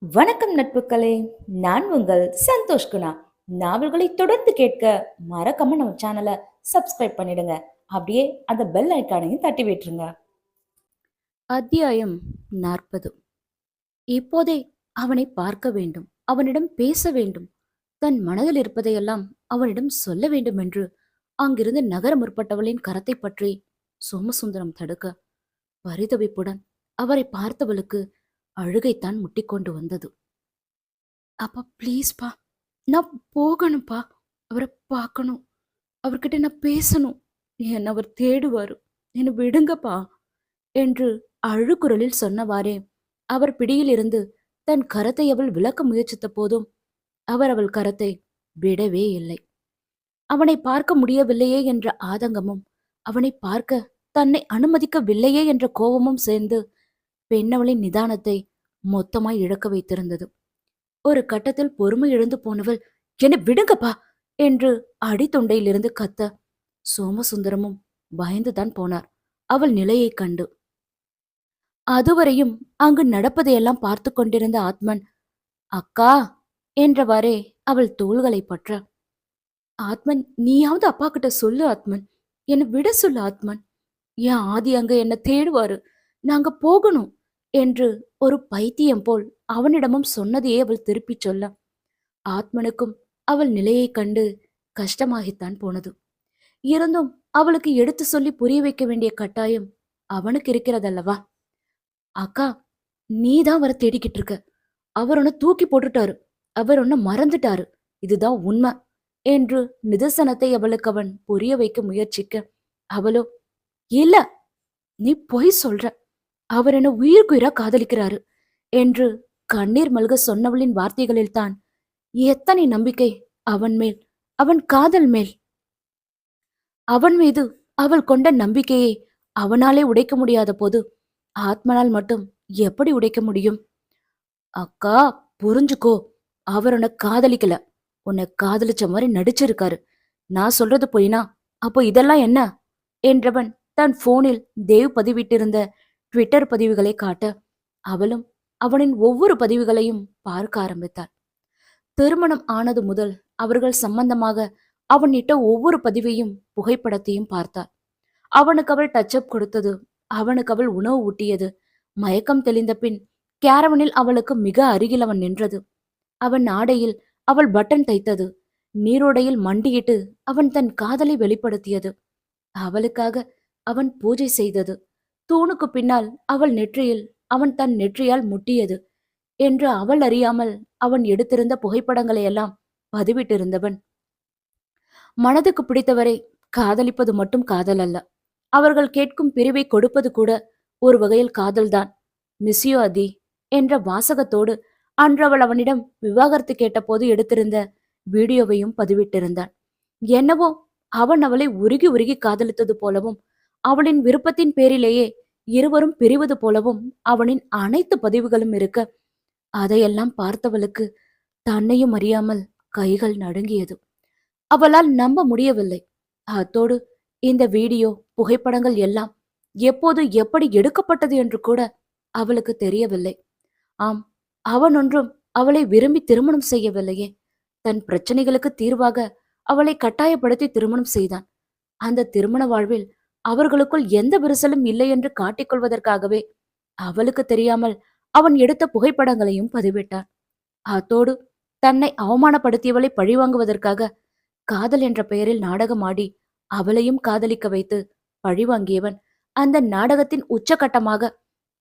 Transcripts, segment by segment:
வணக்கம் நட்புகளே. நான் உங்கள் சந்தோஷ் குணா. நாவல்களை தொடர்ந்து கேட்க மறக்காம நம்ம சேனலை சப்ஸ்கிரைப் பண்ணிடுங்க. அப்படியே அந்த பெல் ஐக்கானையும் தட்டி விட்டுருங்க. அத்தியாயம் 40. இப்போதே அவனை பார்க்க வேண்டும், அவனிடம் பேச வேண்டும், தன் மனதில் இருப்பதையெல்லாம் அவனிடம் சொல்ல வேண்டும் என்று அங்கிருந்து நகர முற்பட்டவளின் கரத்தை பற்றி சோமசுந்தரம் தடுக்க, பரிதவிப்புடன் அவரை பார்த்தவளுக்கு அழுகைத்தான் முட்டிக்கொண்டு வந்தது. அப்பா ப்ளீஸ்ப்பா, நான் போகணும்ப்பா, அவரை பார்க்கணும், அவர்கிட்ட நான் பேசணும், என்ன அவர் தேடுவாரு, என்னை விடுங்கப்பா என்று அழுகுரலில் சொன்னவாறே அவர் பிடியிலிருந்து தன் கரத்தை அவள் விலக்க முயற்சித்த போதும் அவர் அவள் கரத்தை விடவே இல்லை. அவனை பார்க்க முடியவில்லையே என்ற ஆதங்கமும், அவனை பார்க்க தன்னை அனுமதிக்கவில்லையே என்ற கோபமும் சேர்ந்து பெண்ணவளின் நிதானத்தை மொத்தமாய் இழக்க வைத்திருந்தது. ஒரு கட்டத்தில் பொறுமை இழந்து போனவள், என்னை விடுங்கப்பா என்று அடித்தொண்டையிலிருந்து கத்த, சோமசுந்தரமும் பயந்துதான் போனார் அவள் நிலையைக் கண்டு. அதுவரையும் அங்கு நடப்பதையெல்லாம் பார்த்து கொண்டிருந்த ஆத்மன், அக்கா என்றவாறே அவள் தோள்களை பற்ற, ஆத்மன் நீயாவது அப்பா கிட்ட சொல்லு ஆத்மன், என்னை விட சொல்லு ஆத்மன், என் ஆதி அங்க என்ன தேடுவாரு, நாங்க போகணும் என்று ஒரு பைத்தியம் போல் அவனிடமும் சொன்னதையே அவள் திருப்பிச் சொல்ல, ஆத்மனுக்கும் அவள் நிலையைக் கண்டு கஷ்டமாகித்தான் போனது. இருந்தும் அவளுக்கு எடுத்து சொல்லி புரிய வைக்க வேண்டிய கட்டாயம் அவனுக்கு இருக்கிறதல்லவா. அக்கா, நீதான் அவரை தேடிக்கிட்டு இருக்க, அவர் உன்னை தூக்கி போட்டுட்டாரு, அவர் உன்னை மறந்துட்டாரு, இதுதான் உண்மை என்று நிதர்சனத்தை அவளுக்கு அவன் புரிய வைக்க முயற்சிக்க, அவளோ, இல்ல, நீ பொய் சொல்ற, அவர் என்ன உயிருக்குயிரா காதலிக்கிறாரு என்று கண்ணீர் மல்க சொன்னவளின் வார்த்தைகளில் தான் எத்தனை நம்பிக்கை அவன் மேல், அவன் காதல் மேல். அவன் மீது அவள் கொண்ட நம்பிக்கையை அவனாலே உடைக்க முடியாத போது ஆத்மனால் மட்டும் எப்படி உடைக்க முடியும்? அக்கா, புரிஞ்சுக்கோ, அவர் உன்னை காதலிக்கல, உன்னை காதலிச்ச மாதிரி நடிச்சிருக்காரு, நான் சொல்றது பொய்னா அப்போ இதெல்லாம் என்ன என்றவன் தன் போனில் தேவ் பதிவிட்டிருந்த ட்விட்டர் பதிவுகளை காட்ட, அவளும் அவனின் ஒவ்வொரு பதிவுகளையும் பார்க்க ஆரம்பித்தாள். திருமணம் ஆனது முதல் அவர்கள் சம்பந்தமாக அவன் இட்ட ஒவ்வொரு பதிவையும் புகைப்படத்தையும் பார்த்தாள். அவனுக்கு அவள் டச்சப் கொடுத்தது, அவனுக்கு அவள் உணவு ஊட்டியது, மயக்கம் தெளிந்த பின் கேரவனில் அவளுக்கு மிக அருகில் அவன் நின்றது, அவன் ஆடையில் அவள் பட்டன் தைத்தது, நீரோடையில் மண்டியிட்டு அவன் தன் காதலை வெளிப்படுத்தியது, அவளுக்காக அவன் பூஜை செய்தது, தூணுக்கு பின்னால் அவள் நெற்றியில் அவன் தன் நெற்றியால் முட்டியது என்று அவள் அறியாமல் அவன் எடுத்திருந்த புகைப்படங்களை எல்லாம் பதிவிட்டிருந்தவன், மனதுக்கு பிடித்தவரை காதலிப்பது மட்டும் காதல் அல்ல, அவர்கள் கேட்கும் பிரிவை கொடுப்பது கூட ஒரு வகையில் காதல்தான். மிஸ்யூ அதி என்ற வாசகத்தோடு அன்று அவள் அவனிடம் விவாகரத்து கேட்டபோது எடுத்திருந்த வீடியோவையும் பதிவிட்டிருந்தான். என்னவோ அவன் அவளை உருகி உருகி காதலித்தது போலவும், அவளின் விருப்பத்தின் பேரிலேயே இருவரும் பிரிவது போலவும் அவனின் அனைத்து பதிவுகளும் இருக்க, அதையெல்லாம் பார்த்தவளுக்கு தன்னையும் அறியாமல் கைகள் நடுங்கியது. அவளால் நம்ப முடியவில்லை. அத்தோடு இந்த வீடியோ புகைப்படங்கள் எல்லாம் எப்போது எப்படி எடுக்கப்பட்டது என்று கூட அவளுக்கு தெரியவில்லை. ஆம், அவன் ஒன்றும் அவளை விரும்பி திருமணம் செய்யவில்லையே, தன் பிரச்சனைகளுக்கு தீர்வாக அவளை கட்டாயப்படுத்தி திருமணம் செய்தான். அந்த திருமண வாழ்வில் அவர்களுக்குள் எந்த விரிசலும் இல்லை என்று காட்டிக்கொள்வதற்காகவே அவளுக்கு தெரியாமல் அவன் எடுத்த புகைப்படங்களையும் பதிவிட்டான். அத்தோடு தன்னை அவமானப்படுத்தியவளை பழிவாங்குவதற்காக காதல் என்ற பெயரில் நாடகமாடி அவளையும் காதலிக்க வைத்து பழிவாங்கியவன், அந்த நாடகத்தின் உச்சகட்டமாக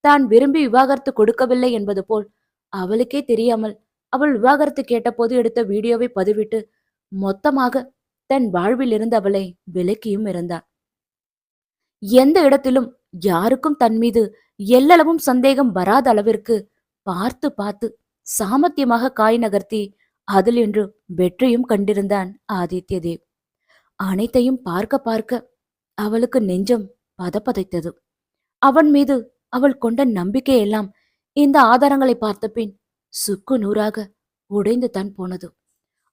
தான் விரும்பி விவாகரத்து கொடுக்கவில்லை என்பது போல் அவளுக்கே தெரியாமல் அவள் விவாகரத்து கேட்டபோது எடுத்த வீடியோவை பதிவிட்டு மொத்தமாக தன் வாழ்வில் இருந்து அவளை விலக்கியும் இருந்தான். எந்த இடத்திலும் யாருக்கும் தன் மீது எல்லளவும் சந்தேகம் வராத அளவிற்கு பார்த்து பார்த்து சாமர்த்தியமாக காய் நகர்த்தி அதில் இன்று வெற்றியும் கண்டிருந்தான் ஆதித்ய தேவ். அனைத்தையும் பார்க்க பார்க்க அவளுக்கு நெஞ்சம் பதப்பதைத்தது. அவன் மீது அவள் கொண்ட நம்பிக்கையெல்லாம் இந்த ஆதாரங்களை பார்த்த பின் சுக்கு நூறாக உடைந்து தான் போனது.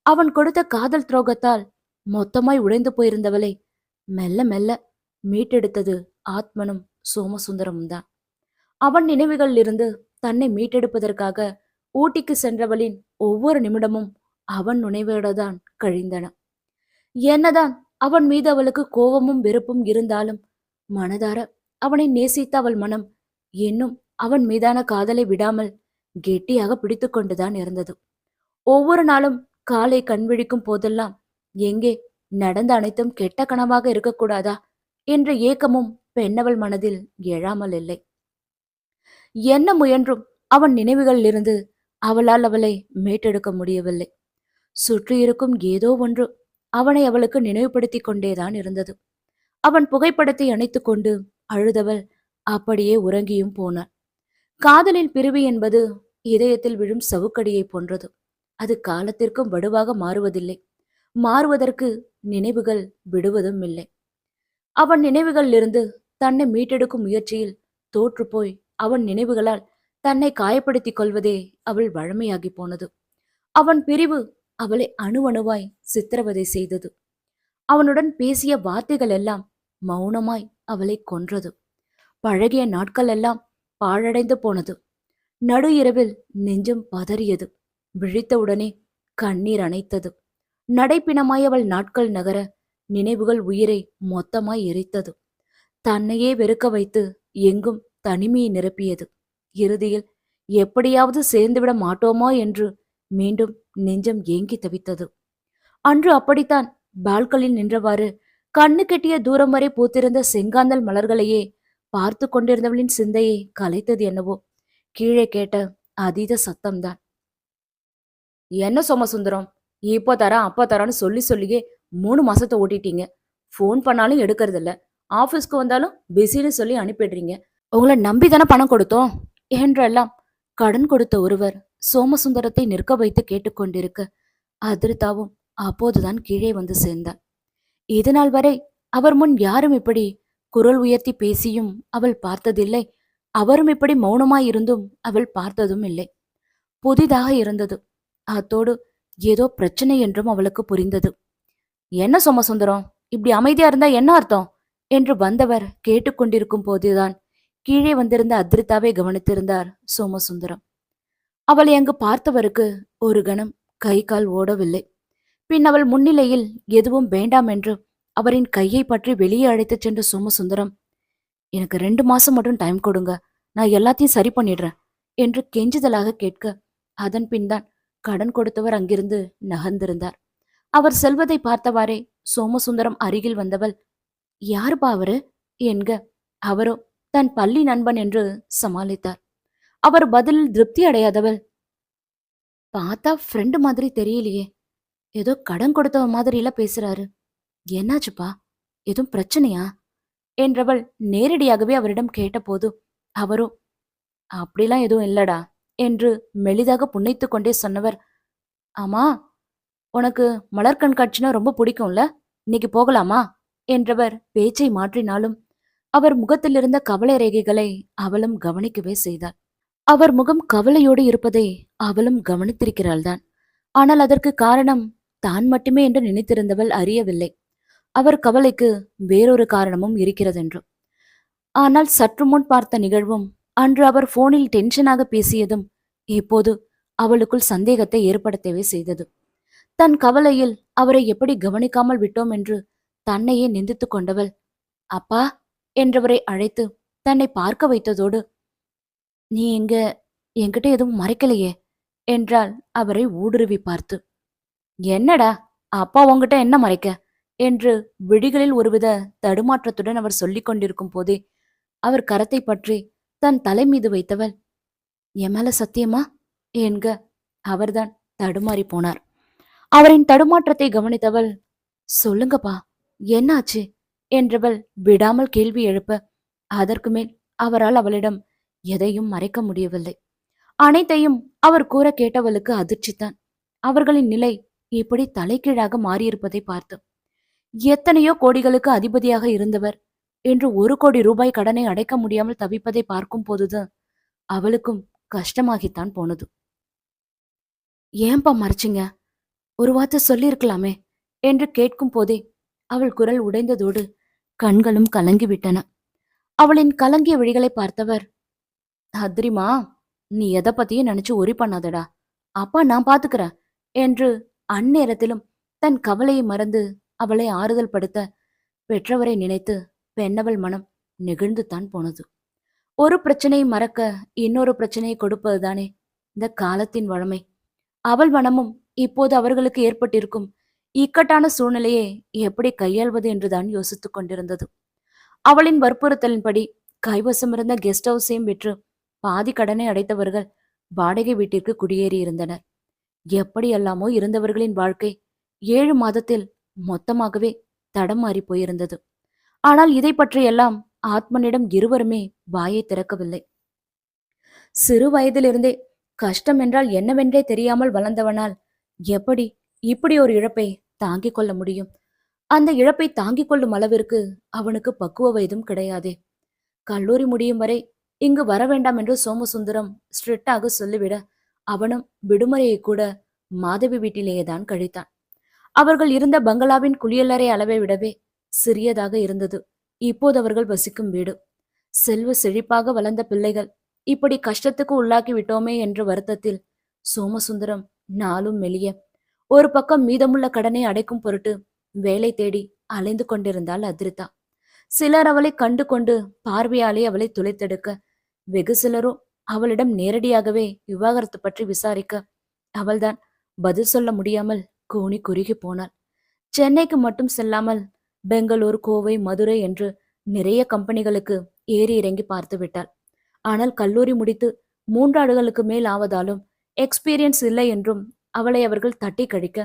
அவன் கொடுத்த காதல் துரோகத்தால் மொத்தமாய் உடைந்து போயிருந்தவளை மெல்ல மெல்ல மீட்டெடுத்தது ஆத்மனும் சோமசுந்தரமும் தான். அவன் நினைவுகளிலிருந்து தன்னை மீட்டெடுப்பதற்காக ஊட்டிக்கு சென்றவளின் ஒவ்வொரு நிமிடமும் அவன் நினைவோடுதான் கழிந்தன. என்னதான் அவன் மீது அவளுக்கு கோபமும் வெறுப்பும் இருந்தாலும் மனதார அவனை நேசித்த அவள் மனம் இன்னும் அவன் மீதான காதலை விடாமல் கெட்டியாக பிடித்து கொண்டுதான் இருந்தது. ஒவ்வொரு நாளும் காலை கண்விழிக்கும் போதெல்லாம் எங்கே நடந்த அனைத்தும் கெட்ட கனவாக இருக்கக்கூடாதா என்ற ஏக்கமும் பெண்ணவள் மனதில் எழாமல் இல்லை. என்ன முயன்றும் அவன் நினைவுகளிலிருந்து அவளால் அவளை மீட்டெடுக்க முடியவில்லை. சுற்றியிருக்கும் ஏதோ ஒன்று அவனை அவளுக்கு நினைவுபடுத்திக் கொண்டேதான் இருந்தது. அவன் புகைப்படத்தை அணைத்துக் கொண்டு அழுதவள் அப்படியே உறங்கியும் போனாள். காதலில் பிரிவு என்பது இதயத்தில் விழும் சவுக்கடியை போன்றது. அது காலத்திற்கும் வடுவாக மாறுவதில்லை. மாறுவதற்கு நினைவுகள் விடுவதும் இல்லை. அவன் நினைவுகளிலிருந்து தன்னை மீட்டெடுக்கும் முயற்சியில் தோற்றுப்போய் அவன் நினைவுகளால் தன்னை காயப்படுத்திக் கொள்வதே அவள் வழமையாகி போனது. அவன் பிரிவு அவளை அணுவணுவாய் சித்திரவதை செய்தது. அவனுடன் பேசிய வார்த்தைகள் எல்லாம் மௌனமாய் அவளை கொன்றது. பழகிய நாட்கள் எல்லாம் பாழடைந்து போனது. நடு இரவில் நெஞ்சம் பதறியது. விழித்தவுடனே கண்ணீர் அணைத்தது. நடைப்பிணமாய் அவள் நாட்கள் நகர நினைவுகள் உயிரை மொத்தமாய் எரித்தது. தன்னையே வெறுக்க வைத்து எங்கும் தனிமையை நிரப்பியது. இறுதியில் எப்படியாவது சேர்ந்துவிட மாட்டோமா என்று மீண்டும் நெஞ்சம் ஏங்கி தவித்தது. அன்று அப்படித்தான் பால்கனில் நின்றவாறு கண்ணு கெட்டிய தூரம் வரை பூத்திருந்த செங்காந்தல் மலர்களையே பார்த்து கொண்டிருந்தவளின் சிந்தையை கலைத்தது என்னவோ கீழே கேட்ட அதீத சத்தம்தான். என்ன சோமசுந்தரம், இப்போ தரேன் அப்போ தரான்னு சொல்லி சொல்லியே 3 மாசத்தை ஓட்டிட்டீங்க. ஃபோன் பண்ணாலும் எடுக்கறதில்ல, ஆஃபீஸ்க்கு வந்தாலும் பிஸின்னு சொல்லி அனுப்பிடுறீங்க. உங்களை நம்பி தானே பணம் கொடுத்தோம் என்றெல்லாம் கடன் கொடுத்த ஒருவர் சோமசுந்தரத்தை நிற்க வைத்து கேட்டுக்கொண்டிருக்க அதிர்தாவும் அப்போதுதான் கீழே வந்து சேர்ந்தார். இதுநாள் வரை அவர் முன் யாரும் இப்படி குரல் உயர்த்தி பேசியும் அவள் பார்த்ததில்லை. அவரும் இப்படி மௌனமாயிருந்தும் அவள் பார்த்ததும் இல்லை. புதிதாக இருந்தது. அத்தோடு ஏதோ பிரச்சனை என்றும் அவளுக்கு புரிந்தது. என்ன சோமசுந்தரம், இப்படி அமைதியா இருந்தா என்ன அர்த்தம் என்று வந்தவர் கேட்டுக்கொண்டிருக்கும் போதுதான் கீழே வந்திருந்த அதிர்தாவை கவனித்திருந்தார் சோமசுந்தரம். அவளை அங்கு பார்த்தவருக்கு ஒரு கணம் கை கால் ஓடவில்லை. பின் அவள் முன்னிலையில் எதுவும் வேண்டாம் என்று அவரின் கையை பற்றி வெளியே அழைத்துச் சென்ற சோமசுந்தரம், எனக்கு 2 மாசம் மட்டும் டைம் கொடுங்க, நான் எல்லாத்தையும் சரி பண்ணிடுறேன் என்று கெஞ்சுதலாக கேட்க அதன் பின்தான் கடன் கொடுத்தவர் அங்கிருந்து நகர்ந்திருந்தார். அவர் செல்வதை பார்த்தவாறே சோமசுந்தரம் அருகில் வந்தவள், யாருப்பா அவரு என்க அவரோ தன் பள்ளி நண்பன் என்று சமாளித்தார். அவர் பதிலில் திருப்தி அடையாதவள், பார்த்தா ஃப்ரெண்டு மாதிரி தெரியலையே, ஏதோ கடன் கொடுத்தவ மாதிரில பேசுறாரு, என்னாச்சுப்பா, எதுவும் பிரச்சனையா என்றவள் நேரடியாகவே அவரிடம் கேட்டபோது அவரோ, அப்படிலாம் எதுவும் இல்லடா என்று மெலிதாக புன்னைத்து கொண்டே சொன்னவர், ஆமா உனக்கு மலர் கண்காட்சினா ரொம்ப பிடிக்கும்ல, இன்னைக்கு போகலாமா என்றவர் பேச்சை மாற்றினாலும் அவர் முகத்திலிருந்த கவலை ரேகைகளை அவளும் கவனிக்கவே செய்தாள். அவர் முகம் கவலையோடு இருப்பதை அவளும் கவனித்திருக்கிறாள்தான். ஆனால் அதற்கு காரணம் தான் மட்டுமே என்று நினைத்திருந்தவள் அறியவில்லை. அவர் கவலைக்கு வேறொரு காரணமும் இருக்கிறதென்று. ஆனால் சற்று முன் பார்த்த நிகழ்வும் அன்று அவர் போனில் டென்ஷனாக பேசியதும் இப்போது அவளுக்குள் சந்தேகத்தை ஏற்படுத்தவே செய்தது. தன் கவலையில் அவரை எப்படி கவனிக்காமல் விட்டோம் என்று தன்னையே நிந்தித்து கொண்டவள் அப்பா என்றவரை அழைத்து தன்னை பார்க்க வைத்ததோடு, நீ என்கிட்ட எதுவும் மறைக்கலையே என்றாள் அவரை ஊடுருவி பார்த்து. என்னடா அப்பா உன்கிட்ட என்ன மறைக்க என்று விழிகளில் ஒருவித தடுமாற்றத்துடன் அவர் சொல்லிக் கொண்டிருக்கும் போதே அவர் கரத்தை பற்றி தன் தலை மீது வைத்தவள், என் மேல சத்தியமா என்க அவர்தான் தடுமாறி போனார். அவரின் தடுமாற்றத்தை கவனித்தவள், சொல்லுங்கப்பா என்னாச்சு என்றவள் விடாமல் கேள்வி எழுப்ப அதற்கு மேல் அவரால் அவளிடம் எதையும் மறைக்க முடியவில்லை. அனைத்தையும் அவர் கூற கேட்டவளுக்கு அதிர்ச்சித்தான். அவர்களின் நிலை இப்படி தலைகீழாக மாறியிருப்பதை பார்த்து எத்தனையோ கோடிகளுக்கு அதிபதியாக இருந்தவர் என்று 1 கோடி ரூபாய் கடனை அடைக்க முடியாமல் தவிப்பதை பார்க்கும் போதுதான் அவளுக்கும் கஷ்டமாகித்தான் போனது. ஏன்பா மறைச்சிங்க, ஒரு வார்த்தை சொல்லியிருக்கலாமே என்று கேட்கும் போதே அவள் குரல் உடைந்ததோடு கண்களும் கலங்கிவிட்டன. அவளின் கலங்கிய விழிகளை பார்த்தவர், அத்ரிமா நீ எதை பத்தியும் நினைச்சு ஒரி பண்ணாதடா. அப்பா நான் பாத்துக்கிறேன் என்று அந்நேரத்திலும் தன் கவலையை மறந்து அவளை ஆறுதல் படுத்த பெற்றவரை நினைத்து பெண்ணவள் மனம் நெகிழ்ந்துதான் போனது. ஒரு பிரச்சனையை மறக்க இன்னொரு பிரச்சனையை கொடுப்பதுதானே இந்த காலத்தின் வழமை. அவள் மனமும் இப்போது அவர்களுக்கு ஏற்பட்டிருக்கும் இக்கட்டான சூழ்நிலையை எப்படி கையாள்வது என்றுதான் யோசித்துக் கொண்டிருந்தது. அவளின் வற்புறுத்தலின்படி கைவசம் இருந்த கெஸ்ட் ஹவுஸையும் விற்று பாதி கடனை அடைத்தவர்கள் வாடகை வீட்டிற்கு குடியேறியிருந்தனர். எப்படியெல்லாமோ இருந்தவர்களின் வாழ்க்கை 7 மாதத்தில் மொத்தமாகவே தடம் மாறி போயிருந்தது. ஆனால் இதை பற்றியெல்லாம் ஆத்மனிடம் இருவருமே வாயை திறக்கவில்லை. சிறு வயதிலிருந்தே கஷ்டம் என்றால் என்னவென்றே தெரியாமல் வளர்ந்தவனால் எப்படி இப்படி ஒரு இழப்பை தாங்கிக் கொள்ள முடியும்? அந்த இழப்பை தாங்கிக் கொள்ளும் அளவிற்கு அவனுக்கு பக்குவ வயதும் கிடையாதே. கல்லூரி முடியும் வரை இங்கு வர வேண்டாம் என்று சோமசுந்தரம் ஸ்ட்ரிக்டாக சொல்லிவிட அவனும் விடுமுறையை கூட மாதவி வீட்டிலேயேதான் கழித்தான். அவர்கள் இருந்த பங்களாவின் குளியலறை அளவை விடவே சிறியதாக இருந்தது இப்போது அவர்கள் வசிக்கும் வீடு. செல்வ செழிப்பாக வளர்ந்த பிள்ளைகள் இப்படி கஷ்டத்துக்கு உள்ளாக்கி விட்டோமே என்ற வருத்தத்தில் சோமசுந்தரம் நாளும் மெலிய ஒரு பக்கம் மீதமுள்ள கடனை அடைக்கும் பொருட்டு வேலை தேடி அலைந்து கொண்டிருந்தாள் அதிரிதா. சிலர் அவளை கண்டு கொண்டு பார்வையாலே அவளை துளைத்தெடுக்க, வெகு சிலரோ அவளிடம் நேரடியாகவே விவாகரத்து பற்றி விசாரிக்க அவள்தான் பதில் சொல்ல முடியாமல் கூனி குறுகி போனாள். சென்னைக்கு மட்டும் செல்லாமல் பெங்களூர், கோவை, மதுரை என்று நிறைய கம்பெனிகளுக்கு ஏறி இறங்கி பார்த்து விட்டாள். ஆனால் கல்லூரி முடித்து 3 ஆண்டுகளுக்கு மேல் ஆவதாலும் எக்ஸ்பீரியன்ஸ் இல்லை என்றும் அவளை அவர்கள் தட்டி கழிக்க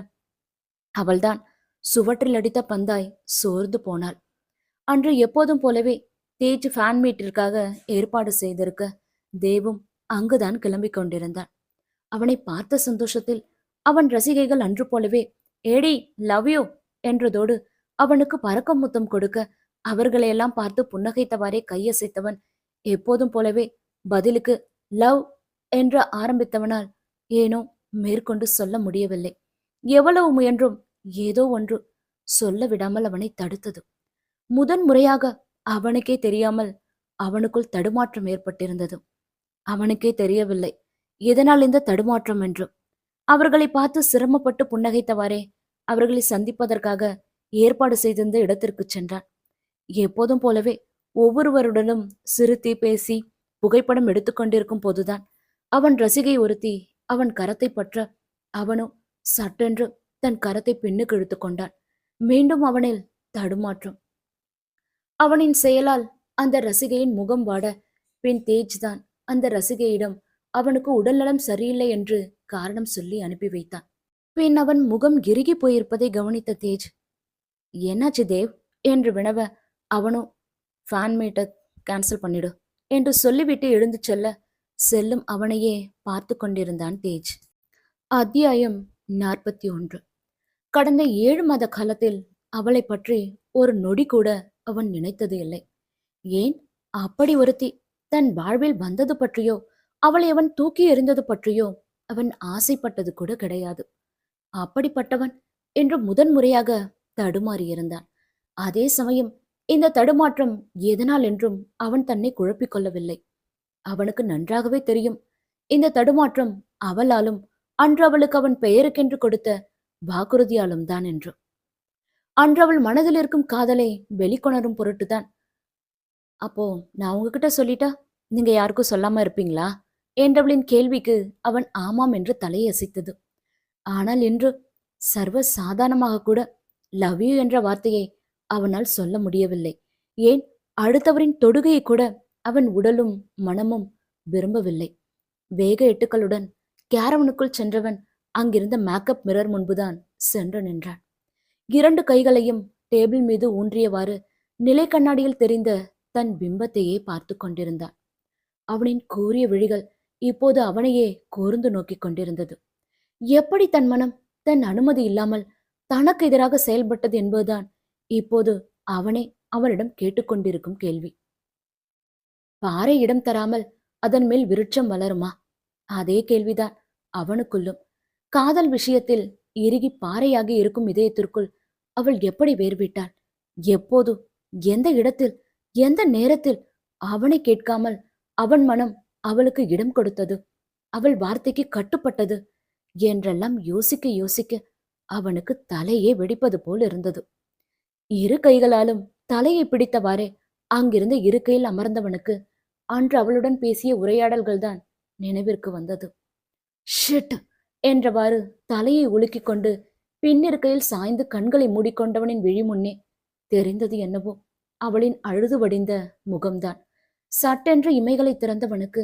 அவள்தான் சுவற்றில் அடித்த பந்தாய் சோர்ந்து போனாள். அன்று எப்போதும் போலவே தேஜ் ஃபேன் மீட்டிற்காக ஏற்பாடு செய்திருக்க தேவும் அங்குதான் கிளம்பிக் கொண்டிருந்தான். அவனை பார்த்த சந்தோஷத்தில் அவன் ரசிகைகள் அன்று போலவே ஏடி லவ் யூ என்றதோடு அவனுக்கு பறக்க முத்தம் கொடுக்க அவர்களையெல்லாம் பார்த்து புன்னகைத்தவாறே கையசைத்தவன் எப்போதும் போலவே பதிலுக்கு லவ் என்று ஆரம்பித்தவனால் ஏனோ மேற்கொண்டு சொல்ல முடியவில்லை. எவ்வளவு முயன்றும் ஏதோ ஒன்று சொல்ல விடாமல் அவனை தடுத்தது. முதன் முறையாக அவனுக்கே தெரியாமல் அவனுக்குள் தடுமாற்றம் ஏற்பட்டிருந்தது. அவனுக்கே தெரியவில்லை எதனால் இந்த தடுமாற்றம் என்று. அவர்களை பார்த்து சிரமப்பட்டு புன்னகைத்தவாறே அவர்களை சந்திப்பதற்காக ஏற்பாடு செய்திருந்த இடத்திற்கு சென்றான். எப்போதும் போலவே ஒவ்வொருவருடனும் சிரித்து பேசி புகைப்படம் எடுத்துக்கொண்டிருக்கும் போதுதான் அவன் ரசிகை ஒருத்தி அவன் கரத்தை பற்ற அவனோ சட்டென்று தன் கரத்தை பின்னுக்கு இழுத்து கொண்டான். மீண்டும் அவனில் தடுமாற்றம். அவனின் செயலால் அந்த ரசிகையின் முகம் வாட பின் தேஜ் தான் அந்த ரசிகையிடம் அவனுக்கு உடல்நலம் சரியில்லை என்று காரணம் சொல்லி அனுப்பி வைத்தான். பின் அவன் முகம் இறுகி போயிருப்பதை கவனித்த தேஜ், என்னாச்சு தேவ் என்று வினவ அவனோ ஃபேன் மீட்டை கேன்சல் பண்ணிடு என்று சொல்லிவிட்டு எழுந்து செல்ல செல்லும் அவனையே பார்த்து கொண்டிருந்தான் தேஜ். அத்தியாயம் 41. கடந்த 7 மாத காலத்தில் அவளை பற்றி ஒரு நொடி கூட அவன் நினைத்தது இல்லை. ஏன் அப்படி ஒருத்தி தன் வாழ்வில் வந்தது பற்றியோ அவளை அவன் தூக்கி எறிந்தது பற்றியோ அவன் ஆசைப்பட்டது கூட கிடையாது. அப்படிப்பட்டவன் என்று முதன்முறையாக தடுமாறியிருந்தான். அதே சமயம் இந்த தடுமாற்றம் எதனால் என்றும் அவன் தன்னை குழப்பிக் கொள்ளவில்லை. அவனுக்கு நன்றாகவே தெரியும் இந்த தடுமாற்றம் அவளாலும் அன்று அவளுக்கு அவன் பெயருக்கென்று கொடுத்த வாக்குறுதியாலும் தான் என்று. அன்று அவள் மனதில் இருக்கும் காதலை வெளிக்கொணரும் பொருட்டுதான். அப்போ நான் உங்ககிட்ட சொல்லிட்டா நீங்க யாருக்கும் சொல்லாம இருப்பீங்களா என்றவளின் கேள்விக்கு அவன் ஆமாம் என்று தலையசைத்தது. ஆனால் இன்று சர்வ சாதாரணமாக கூட லவ் யூ என்ற வார்த்தையை அவனால் சொல்ல முடியவில்லை. ஏன் அடுத்தவரின் தொடுகையை கூட அவன் உடலும் மனமும் விரும்பவில்லை. வேக எட்டுக்களுடன் கேரவனுக்குள் சென்றவன் அங்கிருந்த மேக்கப் மிரர் முன்புதான் சென்று நின்றான். 2 கைகளையும் டேபிள் மீது ஊன்றியவாறு நிலை கண்ணாடியில் தெரிந்த தன் பிம்பத்தையே பார்த்து கொண்டிருந்தான். அவனின் கூரிய விழிகள் இப்போது அவனையே கூர்ந்து நோக்கிக் கொண்டிருந்தது. எப்படி தன் மனம் தன் அனுமதி இல்லாமல் தனக்கு எதிராக செயல்பட்டது என்பதுதான் இப்போது அவனே அவனிடம் கேட்டுக்கொண்டிருக்கும் கேள்வி. பாறை இடம் தராமல் அதன் மேல் விருட்சம் வளருமா? அதே கேள்விதான் அவனுக்குள்ளும். காதல் விஷயத்தில் இறுகி பாறையாகி இருக்கும் இதயத்திற்குள் அவள் எப்படி வேர்விட்டாள்? எப்போது, எந்த இடத்தில், எந்த நேரத்தில் அவனை கேட்காமல் அவன் மனம் அவளுக்கு இடம் கொடுத்தது? அவள் வார்த்தைக்கு கட்டுப்பட்டது என்றெல்லாம் யோசிக்க யோசிக்க அவனுக்கு தலையே வெடிப்பது போல் இருந்தது. இரு கைகளாலும் தலையை பிடித்தவாறே அங்கிருந்த இருக்கையில் அமர்ந்தவனுக்கு அன்று அவளுடன் பேசிய உரையாடல்கள்தான் நினைவிற்கு வந்தது. ஷிட் என்றவாறு தலையை உலுக்கிக் கொண்டு பின்னிருக்கையில் சாய்ந்து கண்களை மூடிக்கொண்டவனின் விழி முன்னே தெரிந்தது என்னவோ அவளின் அழுது வடிந்த முகம்தான். சட்டென்று இமைகளை திறந்தவனுக்கு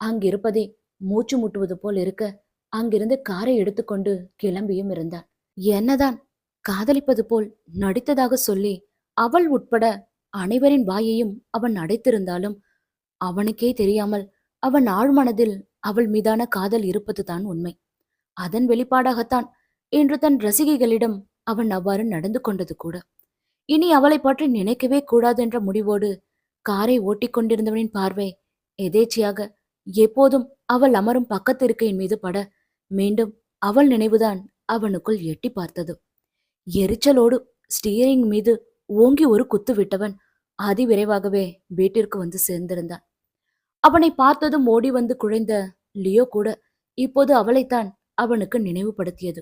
அங்கிருப்பதே மூச்சு முட்டுவது போல் இருக்க அங்கிருந்து காரை எடுத்துக்கொண்டு கிளம்பியும் இருந்தான். என்னதான் காதலிப்பது போல் நடித்ததாக சொல்லி அவள் உட்பட அனைவரின் வாயையும் அவன் அடைத்திருந்தாலும் அவனுக்கே தெரியாமல் அவன் ஆழ்மனதில் அவள் மீதான காதல் இருப்பதுதான் உண்மை. அதன் வெளிப்பாடாகத்தான் இன்று தன் ரசிகைகளிடம் அவன் அவ்வாறு நடந்து கொண்டது கூட. இனி அவளை பற்றி நினைக்கவே கூடாதென்ற முடிவோடு காரை ஓட்டிக் கொண்டிருந்தவனின் பார்வை எதேச்சியாக எப்போதும் அவள் அமரும் பக்கத்து இருக்கையின் மீது பட மீண்டும் அவள் நினைவுதான் அவனுக்குள் எட்டி பார்த்தது. எரிச்சலோடு ஸ்டீரிங் மீது ஓங்கி ஒரு குத்து விட்டவன் அதிவிரைவாகவே வீட்டிற்கு வந்து சேர்ந்திருந்தான். அவனை பார்த்ததும் ஓடி வந்து குழைந்த லியோ கூட இப்போது அவளைத்தான் அவனுக்கு நினைவுபடுத்தியது.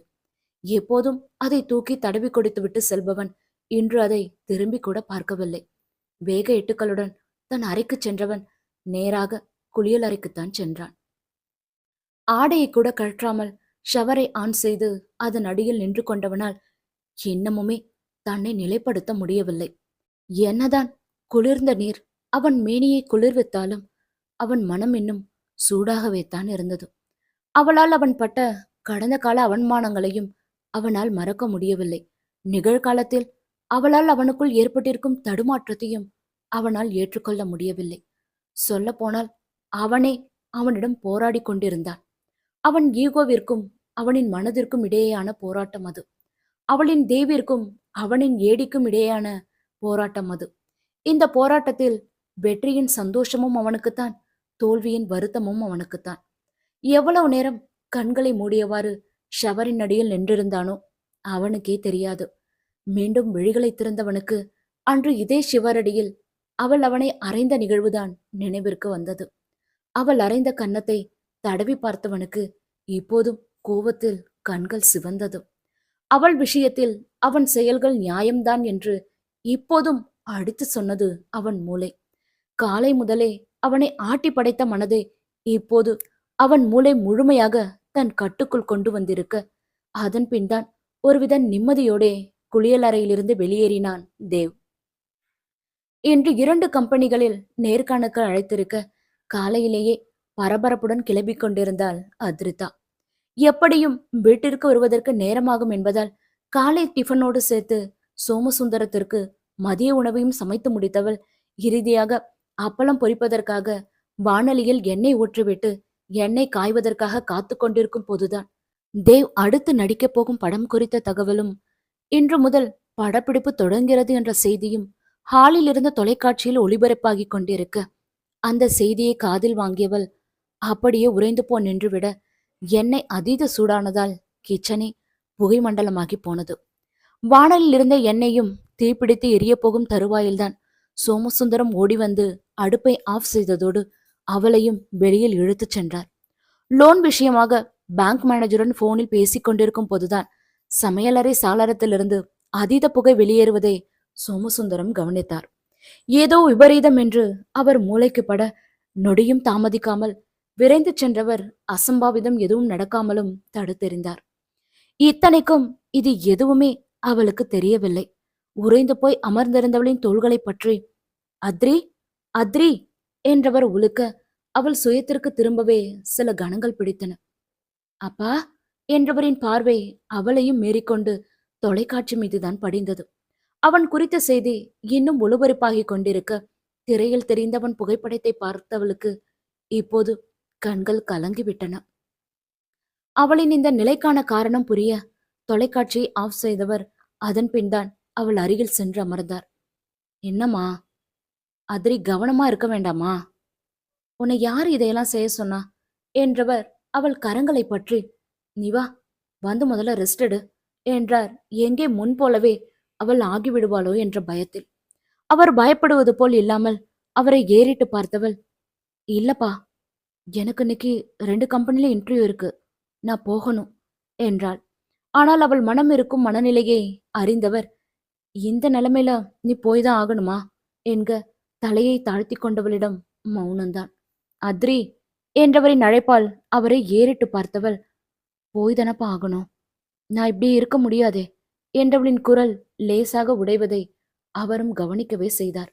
எப்போதும் அதை தூக்கி தடவி கொடுத்துவிட்டு செல்பவன் இன்று அதை திரும்பி கூட பார்க்கவில்லை. வேக எட்டுக்களுடன் தன் அறைக்கு சென்றவன் நேராக குளியல் அறைக்குத்தான் சென்றான். ஆடையை கூட கழற்றாமல் ஷவரை ஆன் செய்து அதன் அடியில் நின்று கொண்டவனால் இன்னமுமே தன்னை நிலைப்படுத்த முடியவில்லை. என்னதான் குளிர்ந்த நீர் அவன் மேனியை குளிர்வித்தாலும் அவன் மனம் இன்னும் சூடாகவேத்தான் இருந்தது. அவளால் அவன் பட்ட கடந்த கால அவமானங்களையும் அவனால் மறக்க முடியவில்லை. நிகழ்காலத்தில் அவளால் அவனுக்குள் ஏற்பட்டிருக்கும் தடுமாற்றத்தையும் அவனால் ஏற்றுக்கொள்ள முடியவில்லை. சொல்ல போனால் அவனே அவனிடம் போராடி கொண்டிருந்தான். அவன் ஈகோவிற்கும் அவனின் மனதிற்கும் இடையேயான போராட்டம் அது. அவளின் தேவிற்கும் அவனின் ஏடிக்கும் இடையேயான போராட்டம் அது. இந்த போராட்டத்தில் வெற்றியின் சந்தோஷமும் அவனுக்குத்தான், தோல்வியின் வருத்தமும் அவனுக்குத்தான். எவ்வளவு நேரம் கண்களை மூடியவாறு ஷவரின் அடியில் நின்றிருந்தானோ அவனுக்கே தெரியாது. மீண்டும் விழிகளை திறந்தவனுக்கு அன்று இதே ஷிவரடியில் அவள் அவனை அறைந்த நிகழ்வுதான் நினைவிற்கு வந்தது. அவள் அறைந்த கன்னத்தை தடவி பார்த்தவனுக்கு இப்போதும் கோபத்தில் கண்கள் சிவந்தது. அவள் விஷயத்தில் அவன் செயல்கள் நியாயம்தான் என்று இப்போதும் அடித்து சொன்னது அவன் மூளை. காலை முதலே அவனை ஆட்டி படைத்த மனதை இப்போது அவன் மூளை முழுமையாக தன் கட்டுக்குள் கொண்டு வந்திருக்க, அதன் பின்தான் ஒருவித நிம்மதியோடே குளியலறையிலிருந்து வெளியேறினான் தேவ். இன்று 2 கம்பெனிகளில் நேர்காணலுக்கு அழைத்திருக்க காலையிலேயே பரபரப்புடன் கிளம்பிக் கொண்டிருந்தாள் அத்ரிதா. எப்படியும் வீட்டிற்கு வருவதற்கு நேரமாகும் என்பதால் காலை டிஃபனோடு சேர்த்து சோமசுந்தரத்திற்கு மதிய உணவையும் சமைத்து முடித்தவள் இறுதியாக அப்பளம் பொரிப்பதற்காக வாணலியில் எண்ணெய் ஊற்றிவிட்டு எண்ணெய் காய்வதற்காக காத்து கொண்டிருக்கும் போதுதான் தேவ் அடுத்து நடிக்கப் போகும் படம் குறித்த தகவலும் இன்று முதல் படப்பிடிப்பு தொடங்கிறது என்ற செய்தியும் ஹாலில் இருந்த தொலைக்காட்சியில் ஒளிபரப்பாகிக் கொண்டிருக்க அந்த செய்தியை காதில் வாங்கியவள் அப்படியே உறைந்து போ நின்றுவிட எண்ணெய் அதீத சூடானதால் கிச்சனே புகை மண்டலமாகி போனது. வாணலில் இருந்த எண்ணெயும் தீப்பிடித்து எரிய போகும் தருவாயில்தான் சோமசுந்தரம் ஓடி வந்து அடுப்பை ஆஃப் செய்ததோடு அவளையும் வெளியில் இழுத்துச் சென்றார். லோன் விஷயமாக பேங்க் மேனேஜருடன் போனில் பேசிக் கொண்டிருக்கும் போதுதான் சமையலறை சாளரத்திலிருந்து அதீத புகை வெளியேறுவதை சோமசுந்தரம் கவனித்தார். ஏதோ விபரீதம் என்று அவர் மூளைக்கு பட நொடியும் தாமதிக்காமல் விரைந்து சென்றவர் அசம்பாவிதம் எதுவும் நடக்காமலும் தடுத்தெறிந்தார். இத்தனைக்கும் இது எதுவுமே அவளுக்கு தெரியவில்லை. உறைந்து போய் அமர்ந்திருந்தவளின் தோள்களை பற்றி அத்ரி அத்ரி என்றவர் உலுக்க அவள் சுயத்திற்கு திரும்பவே சில கணங்கள் பிடித்தன. அப்பா என்றவரின் பார்வை அவளையும் மீறிக்கொண்டு தொலைக்காட்சி மீதுதான் படிந்தது. அவன் குறித்த செய்தி இன்னும் ஒளிபரப்பாகிக் கொண்டிருக்க திரையில் தெரிந்தவன் புகைப்படத்தை பார்த்தவளுக்கு இப்போது கண்கள் கலங்கிவிட்டன. அவளின் இந்த நிலைக்கான காரணம் புரிய தொலைக்காட்சியை ஆஃப் செய்தவர் அதன் பின்தான் அவள் அருகில் சென்று அமர்ந்தார். என்னம்மா, அத்ரி கவனமா இருக்க வேண்டாமா? உன்னை யார் இதையெல்லாம் செய்ய சொன்னா என்றவர் அவள் கரங்களை பற்றி நீ வா, வந்து முதல்ல ரெஸ்ட் எடு என்றார். எங்கே முன் போலவே அவள் ஆகிவிடுவாளோ என்ற பயத்தில். அவர் பயப்படுவது போல் இல்லாமல் அவரை ஏறிட்டு பார்த்தவள் இல்லப்பா, எனக்கு இன்னைக்கு 2 கம்பெனில இன்டர்வியூ இருக்கு. நான் போகணும் என்றாள். ஆனால் அவள் மனம் இருக்கும் மனநிலையை அறிந்தவர், இந்த நிலைமையில நீ போய் தான் ஆகணுமா என்க தலையை தாழ்த்தி கொண்டவளிடம் மௌனம்தான். அத்ரி என்றவரின் அழைப்பால் அவரை ஏறிட்டு பார்த்தவள், போய் தானப்பா ஆகணும். நான் இப்படி இருக்க முடியாதே என்றவளின் குரல் லேசாக உடைவதை அவரும் கவனிக்கவே செய்தார்.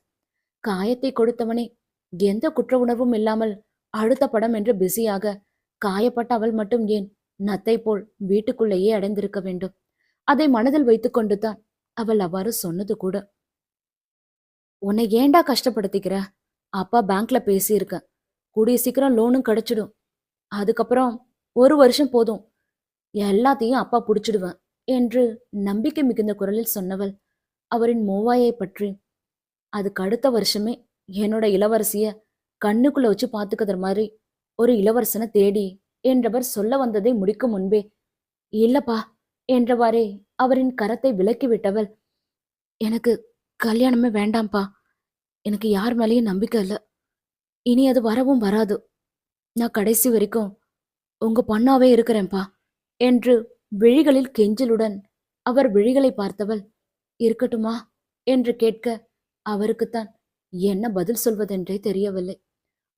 காயத்தை கொடுத்தவனே எந்த குற்ற உணர்வும் இல்லாமல் அடுத்த படம் என்று பிஸியாக, காயப்பட்ட அவள் மட்டும் ஏன் நத்தை போல் வீட்டுக்குள்ளேயே அடைந்திருக்க வேண்டும்? அதை மனதில் வைத்துக்கொண்டு தான் அவள் அவ்வாறு சொன்னது கூட. உன்னை ஏன்டா கஷ்டப்படுத்திக்கிற? அப்பா பேங்க்ல பேசியிருக்க, கூடிய சீக்கிரம் லோனும் கிடைச்சிடும். அதுக்கப்புறம் 1 வருஷம் போதும், எல்லாத்தையும் அப்பா புடிச்சிடுவேன் என்று நம்பிக்கை மிகுந்த குரலில் சொன்னவள் அவரின் மோவாயை பற்றி, அதுக்கு அடுத்த வருஷமே என்னோட இளவரசிய கண்ணுக்குள்ள வச்சு பாத்துக்கிற மாதிரி ஒரு இளவரசனை தேடி என்றவர் சொல்ல வந்ததை முடிக்கும் முன்பே, இல்லப்பா என்றவாறே அவரின் கரத்தை விலக்கி விட்டவள், எனக்கு கல்யாணமே வேண்டாம்ப்பா. எனக்கு யார் மேலேயும் நம்பிக்கை இல்ல. இனி அது வரவும் வராது. நான் கடைசி வரைக்கும் உங்க பொண்ணாவே இருக்கிறேன்ப்பா என்று விழிகளில் கெஞ்சலுடன் அவர் விழிகளை பார்த்தவள், இருக்கட்டுமா என்று கேட்க அவருக்குத்தான் என்ன பதில் சொல்வதென்றே தெரியவில்லை.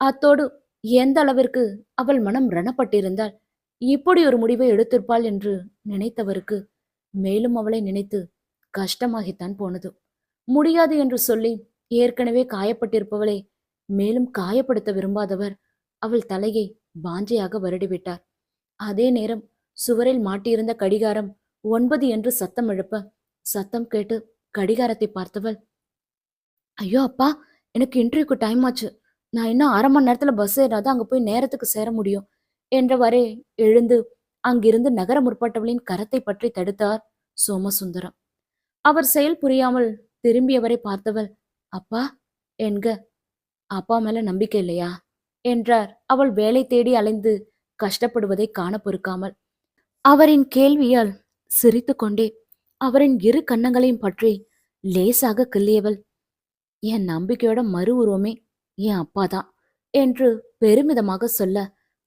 அத்தோடு எந்த அளவிற்கு அவள் மனம் ரணப்பட்டிருந்தால் இப்படி ஒரு முடிவை எடுத்திருப்பாள் என்று நினைத்தவருக்கு மேலும் அவளை நினைத்து கஷ்டமாகித்தான் போனது. முடியாது என்று சொல்லி ஏற்கனவே காயப்பட்டிருப்பவளை மேலும் காயப்படுத்த விரும்பாதவர் அவள் தலையை வாஞ்சையாக வருடிவிட்டார். அதே நேரம் சுவரில் மாட்டியிருந்த கடிகாரம் 9 என்று சத்தம் எழுப்ப, சத்தம் கேட்டு கடிகாரத்தை பார்த்தவள், ஐயோ அப்பா, எனக்கு இன்டர்வியூக்கு டைம் ஆச்சு. நான் இன்னும் 1/2 மணி நேரத்துல பஸ் ஏறாதான் அங்க போய் நேரத்துக்கு சேர முடியும் என்றவரே எழுந்து அங்கிருந்து நகர முற்பட்டவளின் கரத்தை பற்றி தடுத்தார் சோமசுந்தரம். அவர் செயல் புரியாமல் திரும்பியவரை பார்த்தவள், அப்பா என்க, அப்பா மேல நம்பிக்கை இல்லையா என்றார் அவள் வேலை தேடி அலைந்து கஷ்டப்படுவதை காண பொறுக்காமல். அவரின் கேள்வியால் சிரித்து கொண்டே அவரின் இரு கன்னங்களையும் பற்றி லேசாக கிள்ளியவள், என் நம்பிக்கையோட மறு உருவமே என் அப்பாதான் என்று பெருமிதமாக சொல்ல,